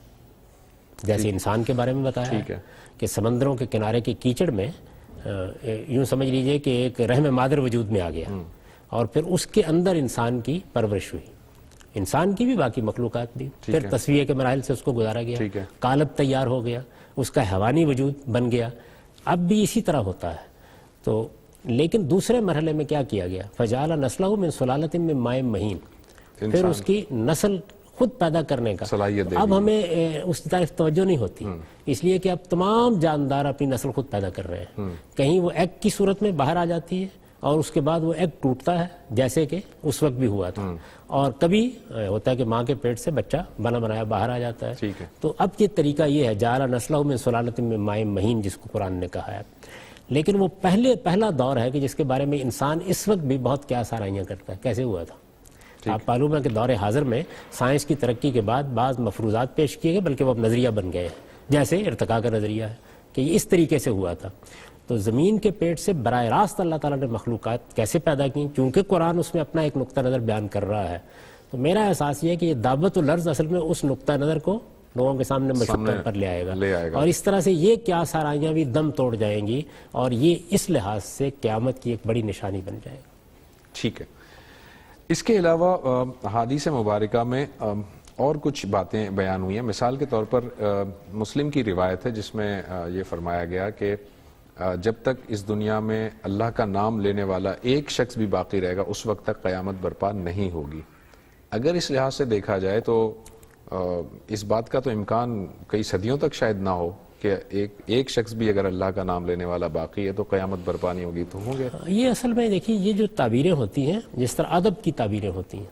جیسے انسان کے بارے میں بتایا ہے کہ سمندروں کے کنارے کے کیچڑ میں یوں سمجھ لیجئے کہ ایک رحم مادر وجود میں آ گیا، اور پھر اس کے اندر انسان کی پرورش ہوئی، انسان کی بھی باقی مخلوقات بھی. پھر تصفیہ کے مراحل سے اس کو گزارا گیا، قالب تیار ہو گیا، اس کا حیوانی وجود بن گیا. اب بھی اسی طرح ہوتا ہے. تو لیکن دوسرے مرحلے میں کیا کیا گیا؟ فجعل نسلہ من سلالۃ من ماء مہین، پھر اس کی نسل خود پیدا کرنے کا صلاحیت دے اب ہمیں اس کی طرف توجہ نہیں ہوتی، اس لیے کہ اب تمام جاندار اپنی نسل خود پیدا کر رہے ہیں. کہیں وہ ایگ کی صورت میں باہر آ جاتی ہے اور اس کے بعد وہ ایگ ٹوٹتا ہے جیسے کہ اس وقت بھی ہوا تھا، اور کبھی ہوتا ہے کہ ماں کے پیٹ سے بچہ بنا بنایا باہر آ جاتا ہے. تو اب یہ طریقہ یہ ہے جعل نسلہ من سلالۃ من ماء مہین جس کو قرآن نے کہا ہے. لیکن وہ پہلا دور ہے کہ جس کے بارے میں انسان اس وقت بھی بہت قیاس آرائیاں کرتا ہے کیسے ہوا تھا. آپ معلوم ہے کہ دور حاضر میں سائنس کی ترقی کے بعد بعض مفروضات پیش کیے گئے بلکہ وہ اب نظریہ بن گئے ہیں، جیسے ارتقاء کا نظریہ ہے کہ یہ اس طریقے سے ہوا تھا. تو زمین کے پیٹ سے براہ راست اللہ تعالیٰ نے مخلوقات کیسے پیدا کی، چونکہ قرآن اس میں اپنا ایک نقطہ نظر بیان کر رہا ہے. تو میرا احساس یہ ہے کہ یہ دعوت الارض اصل میں اس نقطہ نظر کو لوگوں کے سامنے مشہور پر لے آئے گا، اور اس طرح سے یہ کیا سارائیاں بھی دم توڑ جائیں گی، اور یہ اس لحاظ سے قیامت کی ایک بڑی نشانی بن جائے گا. ٹھیک ہے. اس کے علاوہ حدیث مبارکہ میں اور کچھ باتیں بیان ہوئی ہیں. مثال کے طور پر مسلم کی روایت ہے جس میں یہ فرمایا گیا کہ جب تک اس دنیا میں اللہ کا نام لینے والا ایک شخص بھی باقی رہے گا اس وقت تک قیامت برپا نہیں ہوگی. اگر اس لحاظ سے دیکھا جائے تو اس بات کا تو امکان کئی صدیوں تک شاید نہ ہو کہ ایک شخص بھی اگر اللہ کا نام لینے والا باقی ہے تو قیامت برپا نہیں ہوگی. تو ہوں گے یہ اصل میں دیکھیے یہ جو تعبیریں ہوتی ہیں جس طرح ادب کی تعبیریں ہوتی ہیں،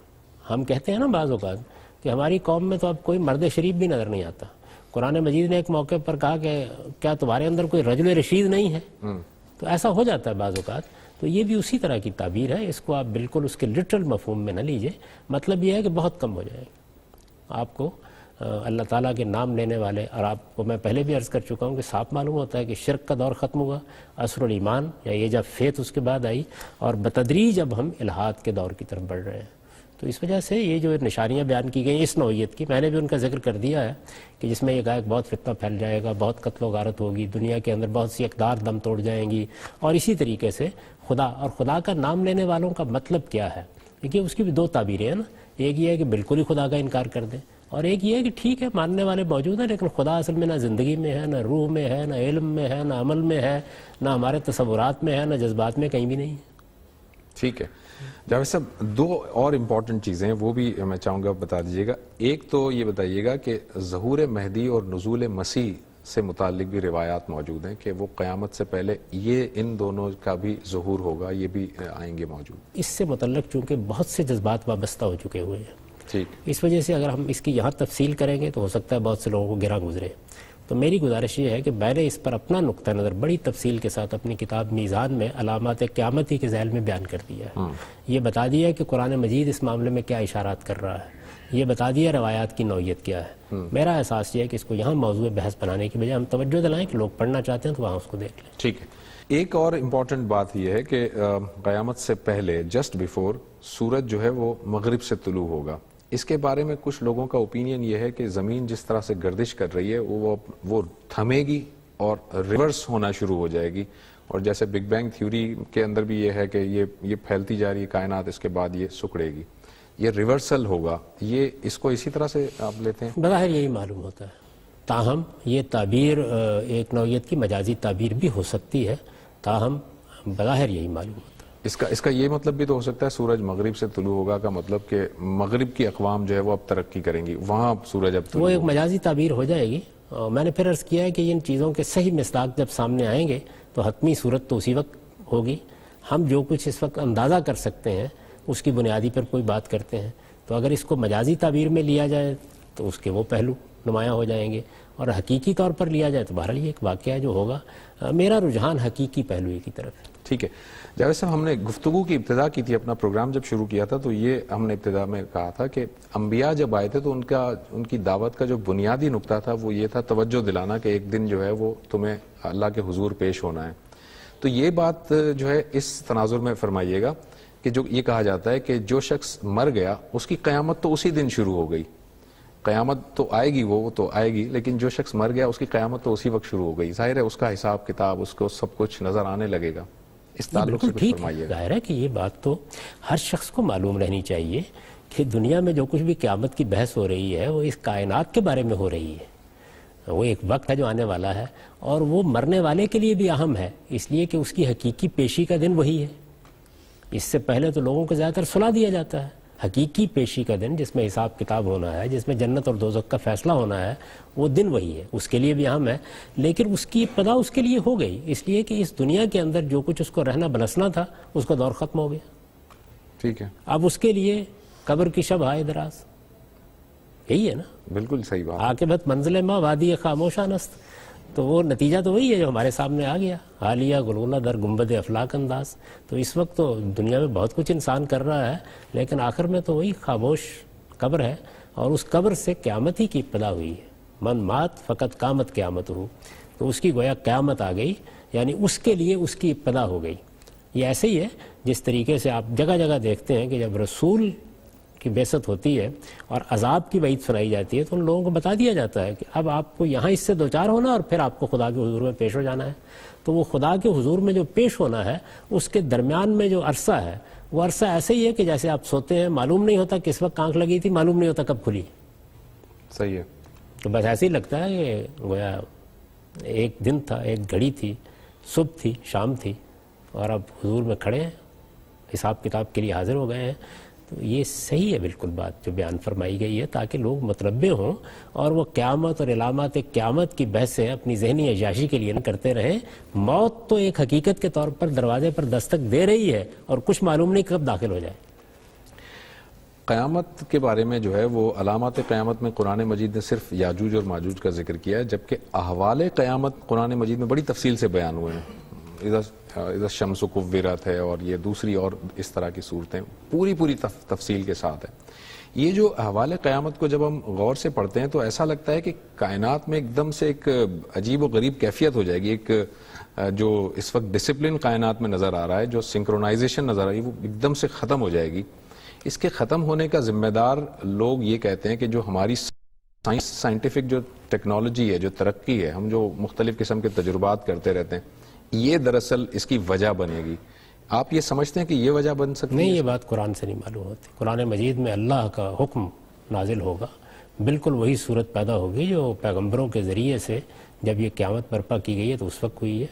ہم کہتے ہیں نا بعض اوقات کہ ہماری قوم میں تو اب کوئی مرد شریف بھی نظر نہیں آتا. قرآن مجید نے ایک موقع پر کہا کہ کیا تمہارے اندر کوئی رجل رشید نہیں ہے، تو ایسا ہو جاتا ہے بعض اوقات. تو یہ بھی اسی طرح کی تعبیر ہے، اس کو آپ بالکل اس کے لٹرل مفہوم میں نہ لیجئے. مطلب یہ ہے کہ بہت کم ہو جائے گا آپ کو اللہ تعالیٰ کے نام لینے والے. اور آپ کو میں پہلے بھی عرض کر چکا ہوں کہ صاف معلوم ہوتا ہے کہ شرک کا دور ختم ہوا، عصر الایمان یا یہ جب فیت اس کے بعد آئی، اور بتدریج اب ہم الحاد کے دور کی طرف بڑھ رہے ہیں. تو اس وجہ سے یہ جو نشانیاں بیان کی گئی اس نوعیت کی، میں نے بھی ان کا ذکر کر دیا ہے کہ جس میں یہ کہا کہ بہت فتنہ پھیل جائے گا، بہت قتل و غارت ہوگی، دنیا کے اندر بہت سی اقدار دم توڑ جائیں گی، اور اسی طریقے سے خدا کا نام لینے والوں کا مطلب کیا ہے. دیکھیے اس کی بھی دو تعبیریں ہیں نا، ایک یہ ہے کہ بالکل ہی خدا کا انکار کر دیں، اور ایک یہ ہے کہ ٹھیک ہے ماننے والے موجود ہیں لیکن خدا اصل میں نہ زندگی میں ہے، نہ روح میں ہے، نہ علم میں ہے، نہ عمل میں ہے، نہ ہمارے تصورات میں ہے، نہ جذبات میں، کہیں بھی نہیں ہے. ٹھیک ہے جاوید صاحب، دو اور امپورٹنٹ چیزیں وہ بھی میں چاہوں گا بتا دیجیے گا. ایک تو یہ بتائیے گا کہ ظہور مہدی اور نزول مسیح سے متعلق بھی روایات موجود ہیں کہ وہ قیامت سے پہلے یہ ان دونوں کا بھی ظہور ہوگا، یہ بھی آئیں گے موجود. اس سے متعلق چونکہ بہت سے جذبات وابستہ ہو چکے ہوئے ہیں، ٹھیک، اس وجہ سے اگر ہم اس کی یہاں تفصیل کریں گے تو ہو سکتا ہے بہت سے لوگوں کو گرا گزرے. تو میری گزارش یہ ہے کہ میں نے اس پر اپنا نقطہ نظر بڑی تفصیل کے ساتھ اپنی کتاب میزان میں علامات قیامت ہی کے ذیل میں بیان کر دیا ہے. یہ بتا دیا کہ قرآن مجید اس معاملے میں کیا اشارات کر رہا ہے، یہ بتا دیا روایات کی نوعیت کیا ہے. میرا احساس یہ ہے کہ اس کو یہاں موضوع بحث بنانے کی بجائے ہم توجہ دلائیں کہ لوگ پڑھنا چاہتے ہیں تو وہاں اس کو دیکھ لیں. ٹھیک ہے. ایک اور امپورٹنٹ بات یہ ہے کہ قیامت سے پہلے جسٹ بیفور سورج جو ہے وہ مغرب سے طلوع ہوگا. اس کے بارے میں کچھ لوگوں کا اوپینین یہ ہے کہ زمین جس طرح سے گردش کر رہی ہے وہ تھمے گی اور ریورس ہونا شروع ہو جائے گی، اور جیسے بگ بینگ تھیوری کے اندر بھی یہ ہے کہ یہ پھیلتی جا رہی ہے کائنات، اس کے بعد یہ سکڑے گی، یہ ریورسل ہوگا. یہ اس کو اسی طرح سے آپ لیتے ہیں؟ بظاہر یہی معلوم ہوتا ہے، تاہم یہ تعبیر ایک نوعیت کی مجازی تعبیر بھی ہو سکتی ہے، تاہم بظاہر یہی معلوم ہوتا ہے. اس کا یہ مطلب بھی تو ہو سکتا ہے سورج مغرب سے طلوع ہوگا کا مطلب کہ مغرب کی اقوام جو ہے وہ اب ترقی کریں گی، وہاں سورج اب طلوع وہ ایک مجازی تعبیر ہو جائے گی. میں نے پھر عرض کیا ہے کہ ان چیزوں کے صحیح مصداق جب سامنے آئیں گے تو حتمی صورت تو اسی وقت ہوگی. ہم جو کچھ اس وقت اندازہ کر سکتے ہیں اس کی بنیادی پر کوئی بات کرتے ہیں، تو اگر اس کو مجازی تعبیر میں لیا جائے تو اس کے وہ پہلو نمایاں ہو جائیں گے، اور حقیقی طور پر لیا جائے تو بہرحال یہ ایک واقعہ ہے جو ہوگا. میرا رجحان حقیقی پہلو کی طرف ہے. ٹھیک ہے جاوید صاحب، ہم نے گفتگو کی ابتدا کی تھی، اپنا پروگرام جب شروع کیا تھا تو یہ ہم نے ابتدا میں کہا تھا کہ انبیاء جب آئے تھے تو ان کی دعوت کا جو بنیادی نقطہ تھا وہ یہ تھا توجہ دلانا کہ ایک دن جو ہے وہ تمہیں اللہ کے حضور پیش ہونا ہے. تو یہ بات جو ہے اس تناظر میں فرمائیے گا کہ جو یہ کہا جاتا ہے کہ جو شخص مر گیا اس کی قیامت تو اسی دن شروع ہو گئی. قیامت تو آئے گی، وہ تو آئے گی، لیکن جو شخص مر گیا اس کی قیامت تو اسی وقت شروع ہو گئی. ظاہر ہے اس کا حساب کتاب، اس کو سب کچھ نظر آنے لگے گا. اس تعلق سے کچھ فرمائیے. ظاہر ہے کہ یہ بات تو ہر شخص کو معلوم رہنی چاہیے کہ دنیا میں جو کچھ بھی قیامت کی بحث ہو رہی ہے وہ اس کائنات کے بارے میں ہو رہی ہے. وہ ایک وقت ہے جو آنے والا ہے، اور وہ مرنے والے کے لیے بھی اہم ہے، اس لیے کہ اس کی حقیقی پیشی کا دن وہی ہے. اس سے پہلے تو لوگوں کو زیادہ تر سلا دیا جاتا ہے، حقیقی پیشی کا دن جس میں حساب کتاب ہونا ہے، جس میں جنت اور دوزخ کا فیصلہ ہونا ہے، وہ دن وہی ہے، اس کے لیے بھی اہم ہے، لیکن اس کی ابتدا اس کے لیے ہو گئی اس لیے کہ اس دنیا کے اندر جو کچھ اس کو رہنا بلسنا تھا اس کا دور ختم ہو گیا. ٹھیک ہے. اب اس کے لیے قبر کی شب ہائے دراز، یہی ہے نا. بالکل صحیح بات. عاقبت منزل ما وادی خاموشہ نست، تو وہ نتیجہ تو وہی ہے جو ہمارے سامنے آ گیا. حالیہ گلگلہ در گنبد افلاک انداز. تو اس وقت تو دنیا میں بہت کچھ انسان کر رہا ہے، لیکن آخر میں تو وہی خاموش قبر ہے، اور اس قبر سے قیامت ہی کی ابتدا ہوئی ہے. من مات فقط قامت قیامت ہو، تو اس کی گویا قیامت آ گئی، یعنی اس کے لیے اس کی ابتدا ہو گئی. یہ ایسے ہی ہے جس طریقے سے آپ جگہ جگہ دیکھتے ہیں کہ جب رسول کی بعثت ہوتی ہے اور عذاب کی وعید سنائی جاتی ہے تو ان لوگوں کو بتا دیا جاتا ہے کہ اب آپ کو یہاں اس سے دوچار ہونا اور پھر آپ کو خدا کے حضور میں پیش ہو جانا ہے. تو وہ خدا کے حضور میں جو پیش ہونا ہے اس کے درمیان میں جو عرصہ ہے وہ عرصہ ایسے ہی ہے کہ جیسے آپ سوتے ہیں، معلوم نہیں ہوتا کس وقت آنکھ لگی تھی، معلوم نہیں ہوتا کب کھلی. صحیح ہے. تو بس ایسے ہی لگتا ہے کہ گویا ایک دن تھا، ایک گھڑی تھی، صبح تھی، شام تھی، اور اب حضور میں کھڑے ہیں، حساب کتاب کے لیے حاضر ہو گئے ہیں. تو یہ صحیح ہے بالکل بات جو بیان فرمائی گئی ہے، تاکہ لوگ متنبع ہوں اور وہ قیامت اور علامات قیامت کی بحثیں اپنی ذہنی عیاشی کے لیے نہ کرتے رہیں. موت تو ایک حقیقت کے طور پر دروازے پر دستک دے رہی ہے اور کچھ معلوم نہیں کب داخل ہو جائے. قیامت کے بارے میں جو ہے وہ علامات قیامت میں قرآن مجید نے صرف یاجوج اور ماجوج کا ذکر کیا ہے، جبکہ احوال قیامت قرآن مجید میں بڑی تفصیل سے بیان ہوئے ہیں. اذا الشمس کورت ہے، اور یہ دوسری اور اس طرح کی صورتیں پوری تفصیل کے ساتھ ہیں. یہ جو احوال قیامت کو جب ہم غور سے پڑھتے ہیں تو ایسا لگتا ہے کہ کائنات میں ایک دم سے ایک عجیب و غریب کیفیت ہو جائے گی. ایک جو اس وقت ڈسپلن کائنات میں نظر آ رہا ہے، جو سنکرونائزیشن نظر آ رہی ہے، وہ ایک دم سے ختم ہو جائے گی. اس کے ختم ہونے کا ذمہ دار لوگ یہ کہتے ہیں کہ جو ہماری سائنٹیفک جو ٹیکنالوجی ہے، جو ترقی ہے، ہم جو مختلف قسم کے تجربات کرتے رہتے ہیں، یہ دراصل اس کی وجہ بنے گی. آپ یہ سمجھتے ہیں کہ یہ وجہ بن سکتی ہے؟ نہیں، یہ بات قرآن سے نہیں معلوم ہوتی. قرآن مجید میں اللہ کا حکم نازل ہوگا، بالکل وہی صورت پیدا ہوگی جو پیغمبروں کے ذریعے سے جب یہ قیامت برپا کی گئی ہے تو اس وقت ہوئی ہے.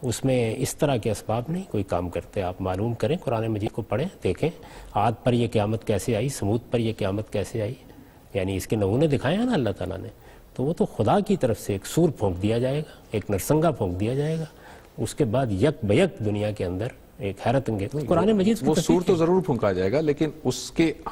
اس میں اس طرح کے اسباب نہیں کوئی کام کرتے. آپ معلوم کریں، قرآن مجید کو پڑھیں، دیکھیں عاد پر یہ قیامت کیسے آئی، سمود پر یہ قیامت کیسے آئی، یعنی اس کے نمونے دکھائے ہیں نا اللہ تعالیٰ نے. تو وہ تو خدا کی طرف سے ایک سور پھونک دیا جائے گا، ایک نرسنگا پھونک دیا جائے گا، اس کے بعد یک بیک دنیا کے اندر ایک حیرت انگیز قرآن مجید وہ سور تو ضرور پھونکا جائے گا، لیکن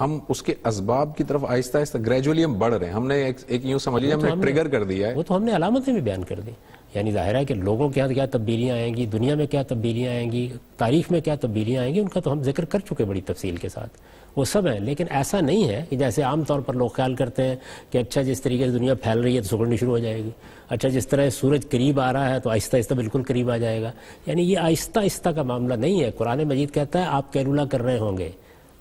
ہم اس کے اسباب کی طرف آہستہ آہستہ گریجولی ہم بڑھ رہے ہیں. ہم نے ایک یوں سمجھ لیا، ہم نے ٹریگر کر دیا ہے. وہ تو ہم نے علامتیں بھی بیان کر دی. یعنی ظاہر ہے کہ لوگوں کے یہاں کیا تبدیلیاں آئیں گی، دنیا میں کیا تبدیلیاں آئیں گی، تاریخ میں کیا تبدیلیاں آئیں گی، ان کا تو ہم ذکر کر چکے بڑی تفصیل کے ساتھ. وہ سب ہیں، لیکن ایسا نہیں ہے کہ جیسے عام طور پر لوگ خیال کرتے ہیں کہ اچھا جس طریقے سے دنیا پھیل رہی ہے تو سکڑنی شروع ہو جائے گی، اچھا جس طرح سورج قریب آ رہا ہے تو آہستہ آہستہ بالکل قریب آ جائے گا. یعنی یہ آہستہ آہستہ کا معاملہ نہیں ہے. قرآن مجید کہتا ہے آپ کیلولہ کر رہے ہوں گے،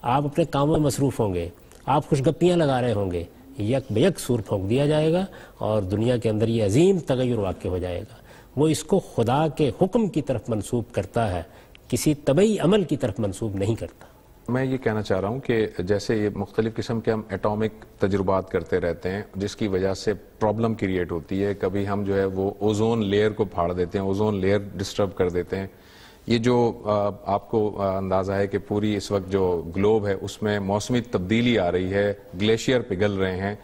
آپ اپنے کاموں میں مصروف ہوں گے، آپ خوش گپیاں لگا رہے ہوں گے، یک بیک سور پھونک دیا جائے گا اور دنیا کے اندر یہ عظیم تغیر واقع ہو جائے گا. وہ اس کو خدا کے حکم کی طرف منسوب کرتا ہے، کسی طبعی عمل کی طرف منسوب نہیں کرتا. میں یہ کہنا چاہ رہا ہوں کہ جیسے یہ مختلف قسم کے ہم ایٹامک تجربات کرتے رہتے ہیں جس کی وجہ سے پرابلم کریٹ ہوتی ہے. کبھی ہم جو ہے وہ اوزون لیئر کو پھاڑ دیتے ہیں، اوزون لیئر ڈسٹرب کر دیتے ہیں. یہ جو آپ کو اندازہ ہے کہ پوری اس وقت جو گلوب ہے اس میں موسمی تبدیلی آ رہی ہے، گلیشیئر پگھل رہے ہیں.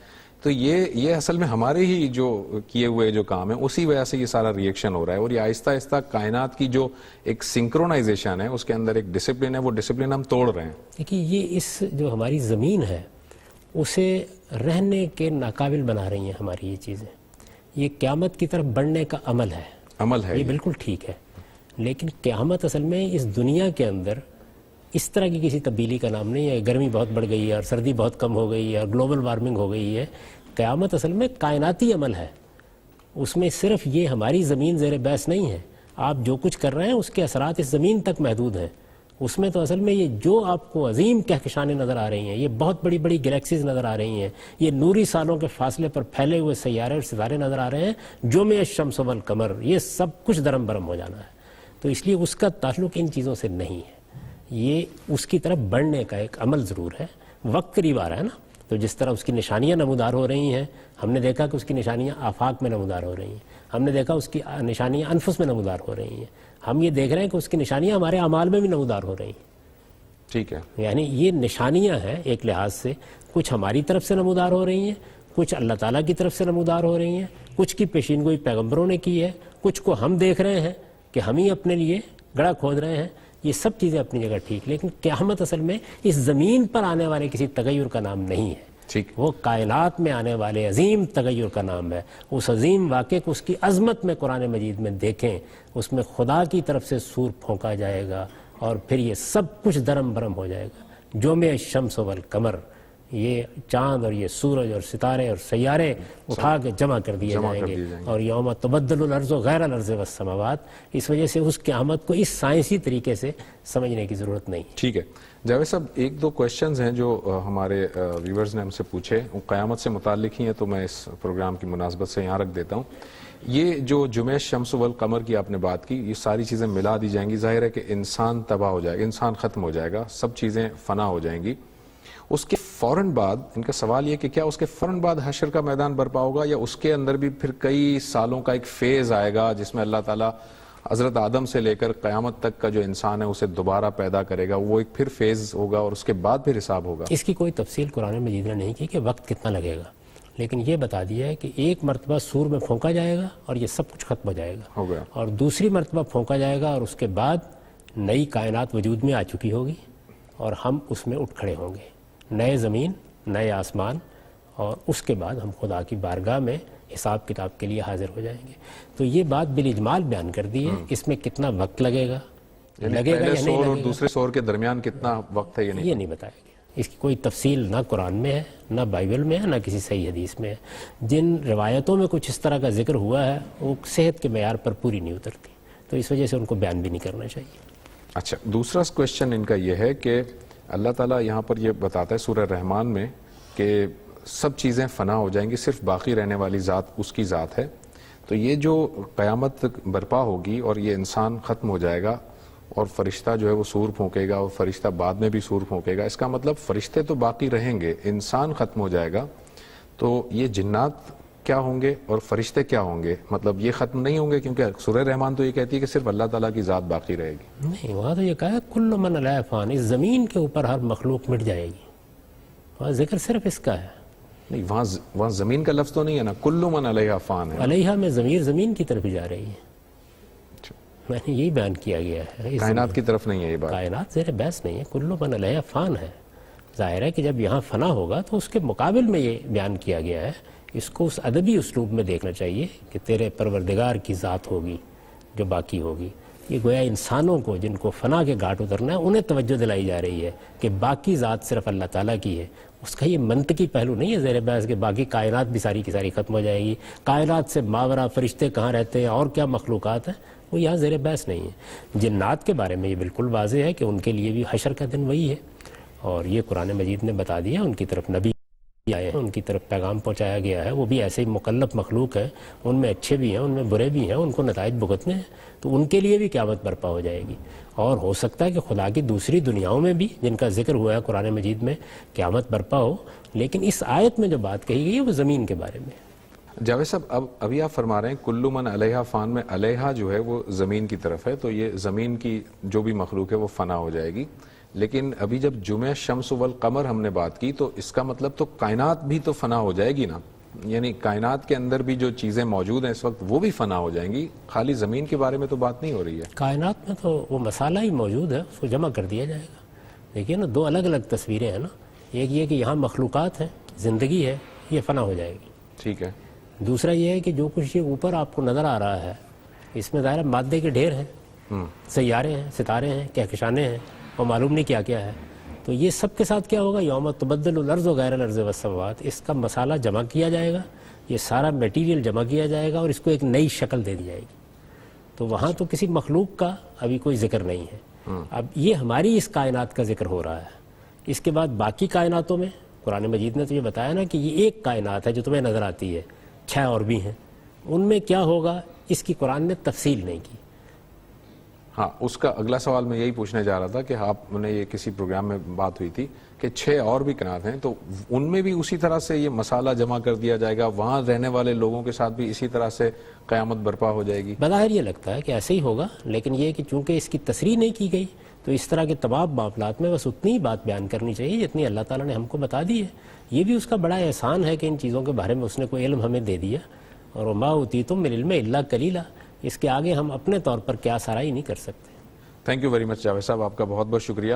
تو یہ اصل میں ہمارے ہی جو کیے ہوئے جو کام ہیں اسی وجہ سے یہ سارا ریئیکشن ہو رہا ہے. اور یہ آہستہ آہستہ کائنات کی جو ایک سنکرونائزیشن ہے، اس کے اندر ایک ڈسپلن ہے، وہ ڈسپلن ہم توڑ رہے ہیں. دیکھیے یہ اس جو ہماری زمین ہے اسے رہنے کے ناقابل بنا رہی ہیں ہماری یہ چیزیں. یہ قیامت کی طرف بڑھنے کا عمل ہے، یہ بالکل ٹھیک ہے. لیکن قیامت اصل میں اس دنیا کے اندر اس طرح کی کسی تبدیلی کا نام نہیں ہے. گرمی بہت بڑھ گئی ہے اور سردی بہت کم ہو گئی ہے اور گلوبل وارمنگ ہو گئی ہے. قیامت اصل میں کائناتی عمل ہے. اس میں صرف یہ ہماری زمین زیر بحث نہیں ہے. آپ جو کچھ کر رہے ہیں اس کے اثرات اس زمین تک محدود ہیں. اس میں تو اصل میں یہ جو آپ کو عظیم کہکشانیں نظر آ رہی ہیں، یہ بہت بڑی بڑی گلیکسیز نظر آ رہی ہیں، یہ نوری سالوں کے فاصلے پر پھیلے ہوئے سیارے اور ستارے نظر آ رہے ہیں، جو میں الشمس والقمر، یہ سب کچھ درم برم ہو جانا ہے. تو اس لیے اس کا تعلق ان چیزوں سے نہیں ہے. یہ اس کی طرف بڑھنے کا ایک عمل ضرور ہے. وقت قریب آ رہا ہے نا، تو جس طرح اس کی نشانیاں نمودار ہو رہی ہیں، ہم نے دیکھا کہ اس کی نشانیاں آفاق میں نمودار ہو رہی ہیں، ہم نے دیکھا اس کی نشانیاں انفس میں نمودار ہو رہی ہیں، ہم یہ دیکھ رہے ہیں کہ اس کی نشانیاں ہمارے اعمال میں بھی نمودار ہو رہی ہیں. ٹھیک ہے. یعنی یہ نشانیاں ہیں ایک لحاظ سے، کچھ ہماری طرف سے نمودار ہو رہی ہیں، کچھ اللہ تعالیٰ کی طرف سے نمودار ہو رہی ہیں، کچھ کی پیشین گوئی پیغمبروں نے کی ہے، کچھ کو ہم دیکھ رہے ہیں کہ ہم ہی اپنے لیے گڑھا کھود رہے ہیں. یہ سب چیزیں اپنی جگہ ٹھیک، لیکن قیامت اصل میں اس زمین پر آنے والے کسی تغیر کا نام نہیں ہے. ٹھیک. وہ کائنات میں آنے والے عظیم تغیر کا نام ہے. اس عظیم واقعے کو اس کی عظمت میں قرآن مجید میں دیکھیں، اس میں خدا کی طرف سے سور پھونکا جائے گا اور پھر یہ سب کچھ درم برم ہو جائے گا. جو میں الشمس والقمر، یہ چاند اور یہ سورج اور ستارے اور سیارے اٹھا کے جمع کر دیے جائیں گے. اور یوم تبدل الارض غیر الارض والسماوات. اس وجہ سے اس قیامت کو اس سائنسی طریقے سے سمجھنے کی ضرورت نہیں. ٹھیک ہے جاوید صاحب، ایک دو کوشچنز ہیں جو ہمارے ویورز نے ہم سے پوچھے، وہ قیامت سے متعلق ہی ہیں، تو میں اس پروگرام کی مناسبت سے یہاں رکھ دیتا ہوں. یہ جو جمعہ شمس والقمر کی آپ نے بات کی، یہ ساری چیزیں ملا دی جائیں گی. ظاہر ہے کہ انسان تباہ ہو جائے گا، انسان ختم ہو جائے گا، سب چیزیں فنا ہو جائیں گی. اس کے فوراً بعد ان کا سوال یہ کہ کیا اس کے فوراً بعد حشر کا میدان برپا ہوگا، یا اس کے اندر بھی پھر کئی سالوں کا ایک فیز آئے گا جس میں اللہ تعالیٰ حضرت آدم سے لے کر قیامت تک کا جو انسان ہے اسے دوبارہ پیدا کرے گا، وہ ایک پھر فیز ہوگا اور اس کے بعد پھر حساب ہوگا؟ اس کی کوئی تفصیل قرآن مجید نے نہیں کی کہ وقت کتنا لگے گا، لیکن یہ بتا دیا ہے کہ ایک مرتبہ سور میں پھونکا جائے گا اور یہ سب کچھ ختم ہو جائے گا، اور دوسری مرتبہ پھونکا جائے گا اور اس کے بعد نئی کائنات وجود میں آ چکی ہوگی اور ہم اس میں اٹھ کھڑے ہوں گے، نئے زمین، نئے آسمان، اور اس کے بعد ہم خدا کی بارگاہ میں حساب کتاب کے لیے حاضر ہو جائیں گے. تو یہ بات بالاجمال بیان کر دی ہے. اس میں کتنا وقت لگے گا، لگے گا یا نہیں لگے گا، اور دوسرے سور کے درمیان کتنا وقت ہے، یہ نہیں بتایا گیا. اس کی کوئی تفصیل نہ قرآن میں ہے، نہ بائبل میں ہے، نہ کسی صحیح حدیث میں ہے. جن روایتوں میں کچھ اس طرح کا ذکر ہوا ہے وہ صحت کے معیار پر پوری نہیں اترتی، تو اس وجہ سے ان کو بیان بھی نہیں کرنا چاہیے. اچھا، دوسرا کوشچن ان کا یہ ہے کہ اللہ تعالیٰ یہاں پر یہ بتاتا ہے سورہ رحمان میں کہ سب چیزیں فنا ہو جائیں گی، صرف باقی رہنے والی ذات اس کی ذات ہے. تو یہ جو قیامت برپا ہوگی اور یہ انسان ختم ہو جائے گا اور فرشتہ جو ہے وہ سور پھونکے گا اور فرشتہ بعد میں بھی سور پھونکے گا، اس کا مطلب فرشتے تو باقی رہیں گے، انسان ختم ہو جائے گا. تو یہ جنات کیا ہوں گے اور فرشتے کیا ہوں گے؟ مطلب یہ ختم نہیں ہوں گے، کیونکہ سورہ رحمان تو یہ کہتی ہے کہ صرف اللہ تعالیٰ کی ذات باقی رہے گی. نہیں، وہاں تو یہ کہا ہے کل من علیہ فان، اس زمین کے اوپر ہر مخلوق مٹ جائے گی. وہاں ذکر صرف اس کا ہے. نہیں، وہاں زمین کا لفظ تو نہیں ہے نا، کل من علیہ فان ہے. علیہ میں ضمیر زمین کی طرف ہی جا رہی ہے. میں نے یہی بیان کیا گیا ہے، کائنات کی طرف نہیں ہے یہ بات. کائنات زیر بحث نہیں ہے، کل من علیہ فان ہے. ظاہر ہے کہ جب یہاں فنا ہوگا تو اس کے مقابل میں یہ بیان کیا گیا ہے. اس کو اس ادبی اسلوب میں دیکھنا چاہیے کہ تیرے پروردگار کی ذات ہوگی جو باقی ہوگی. یہ گویا انسانوں کو جن کو فنا کے گھاٹ اترنا ہے انہیں توجہ دلائی جا رہی ہے کہ باقی ذات صرف اللہ تعالیٰ کی ہے. اس کا یہ منطقی پہلو نہیں ہے زیر بحث کہ باقی کائنات بھی ساری کی ساری ختم ہو جائے گی، کائنات سے ماورا فرشتے کہاں رہتے ہیں اور کیا مخلوقات ہیں، وہ یہاں زیر بحث نہیں ہے. جنات کے بارے میں یہ بالکل واضح ہے کہ ان کے لیے بھی حشر کا دن وہی ہے، اور یہ قرآن مجید نے بتا دیا. ان کی طرف نبی آئے ہیں، ان کی طرف پیغام پہنچایا گیا ہے، وہ بھی ایسے ہی مکلف مخلوق ہیں، ان میں اچھے بھی ہیں، ان میں برے بھی ہیں، ان کو نتائج بھگتنے ہیں. تو ان کے لیے بھی قیامت برپا ہو جائے گی. اور ہو سکتا ہے کہ خدا کی دوسری دنیاؤں میں بھی جن کا ذکر ہوا ہے قرآن مجید میں قیامت برپا ہو، لیکن اس آیت میں جو بات کہی گئی ہے وہ زمین کے بارے میں. جاوید صاحب، ابھی آپ فرما رہے ہیں کلو من علیہ فان میں علیہ جو ہے وہ زمین کی طرف ہے، تو یہ زمین کی جو بھی مخلوق ہے وہ فنا ہو جائے گی. لیکن ابھی جب جمعہ شمس والقمر ہم نے بات کی تو اس کا مطلب تو کائنات بھی تو فنا ہو جائے گی نا، یعنی کائنات کے اندر بھی جو چیزیں موجود ہیں اس وقت وہ بھی فنا ہو جائیں گی، خالی زمین کے بارے میں تو بات نہیں ہو رہی ہے. کائنات میں تو وہ مسالہ ہی موجود ہے، اس کو جمع کر دیا جائے گا. دیکھیے نا، دو الگ الگ تصویریں ہیں نا. ایک یہ کہ یہاں مخلوقات ہیں، زندگی ہے، یہ فنا ہو جائے گی. ٹھیک ہے. دوسرا یہ ہے کہ جو کچھ یہ اوپر آپ کو نظر آ رہا ہے اس میں ظاہر مادے کے ڈھیر ہیں، سیارے ہیں، ستارے ہیں، کہکشانیں ہیں، اور معلوم نہیں کیا کیا ہے. تو یہ سب کے ساتھ کیا ہوگا؟ یوم تبدل الارض غیر الارض والسماوات. اس کا مسالہ جمع کیا جائے گا، یہ سارا میٹیریل جمع کیا جائے گا اور اس کو ایک نئی شکل دے دی جائے گی. تو وہاں تو کسی مخلوق کا ابھی کوئی ذکر نہیں ہے. اب یہ ہماری اس کائنات کا ذکر ہو رہا ہے. اس کے بعد باقی کائناتوں میں قرآن مجید نے تو یہ بتایا نا کہ یہ ایک کائنات ہے جو تمہیں نظر آتی ہے، 6 اور بھی ہیں. ان میں کیا ہوگا اس کی قرآن نے تفصیل نہیں کی. ہاں، اس کا اگلا سوال میں یہی پوچھنے جا رہا تھا کہ آپ نے یہ کسی پروگرام میں بات ہوئی تھی کہ 6 اور بھی کائنات ہیں، تو ان میں بھی اسی طرح سے یہ مسالہ جمع کر دیا جائے گا، وہاں رہنے والے لوگوں کے ساتھ بھی اسی طرح سے قیامت برپا ہو جائے گی. بظاہر یہ لگتا ہے کہ ایسے ہی ہوگا، لیکن یہ کہ چونکہ اس کی تصریح نہیں کی گئی تو اس طرح کے تمام معاملات میں بس اتنی ہی بات بیان کرنی چاہیے جتنی اللہ تعالیٰ نے ہم کو بتا دی ہے. یہ بھی اس کا بڑا احسان ہے کہ ان چیزوں کے بارے میں اس نے کوئی علم ہمیں دے دیا. اور وما اوتیتم من العلم الا قلیلا، اس کے آگے ہم اپنے طور پر کیا سرائی نہیں کر سکتے. Thank you very much Javed صاحب، آپ کا بہت بہت شکریہ.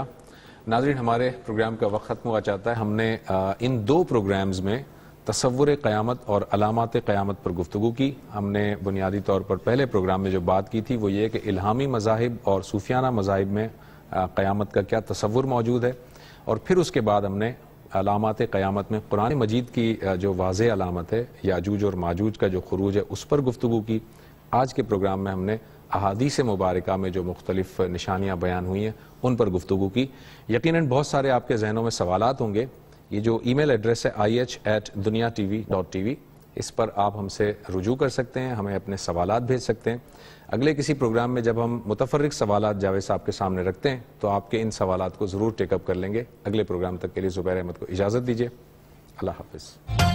ناظرین، ہمارے پروگرام کا وقت ختم ہوا چاہتا ہے. ہم نے ان 2 پروگرامز میں تصور قیامت اور علامات قیامت پر گفتگو کی. ہم نے بنیادی طور پر پہلے پروگرام میں جو بات کی تھی وہ یہ کہ الہامی مذاہب اور صوفیانہ مذاہب میں قیامت کا کیا تصور موجود ہے، اور پھر اس کے بعد ہم نے علامات قیامت میں قرآن مجید کی جو واضح علامت ہے یاجوج اور ماجوج کا جو خروج ہے اس پر گفتگو کی. آج کے پروگرام میں ہم نے احادیث مبارکہ میں جو مختلف نشانیاں بیان ہوئی ہیں ان پر گفتگو کی. یقیناً بہت سارے آپ کے ذہنوں میں سوالات ہوں گے. یہ جو ای میل ایڈریس ہے ih@duniatv.tv، اس پر آپ ہم سے رجوع کر سکتے ہیں، ہمیں اپنے سوالات بھیج سکتے ہیں. اگلے کسی پروگرام میں جب ہم متفرق سوالات جاوید صاحب کے سامنے رکھتے ہیں تو آپ کے ان سوالات کو ضرور ٹیک اپ کر لیں گے. اگلے پروگرام تک کے لیے زبیر احمد کو اجازت دیجیے. اللہ حافظ.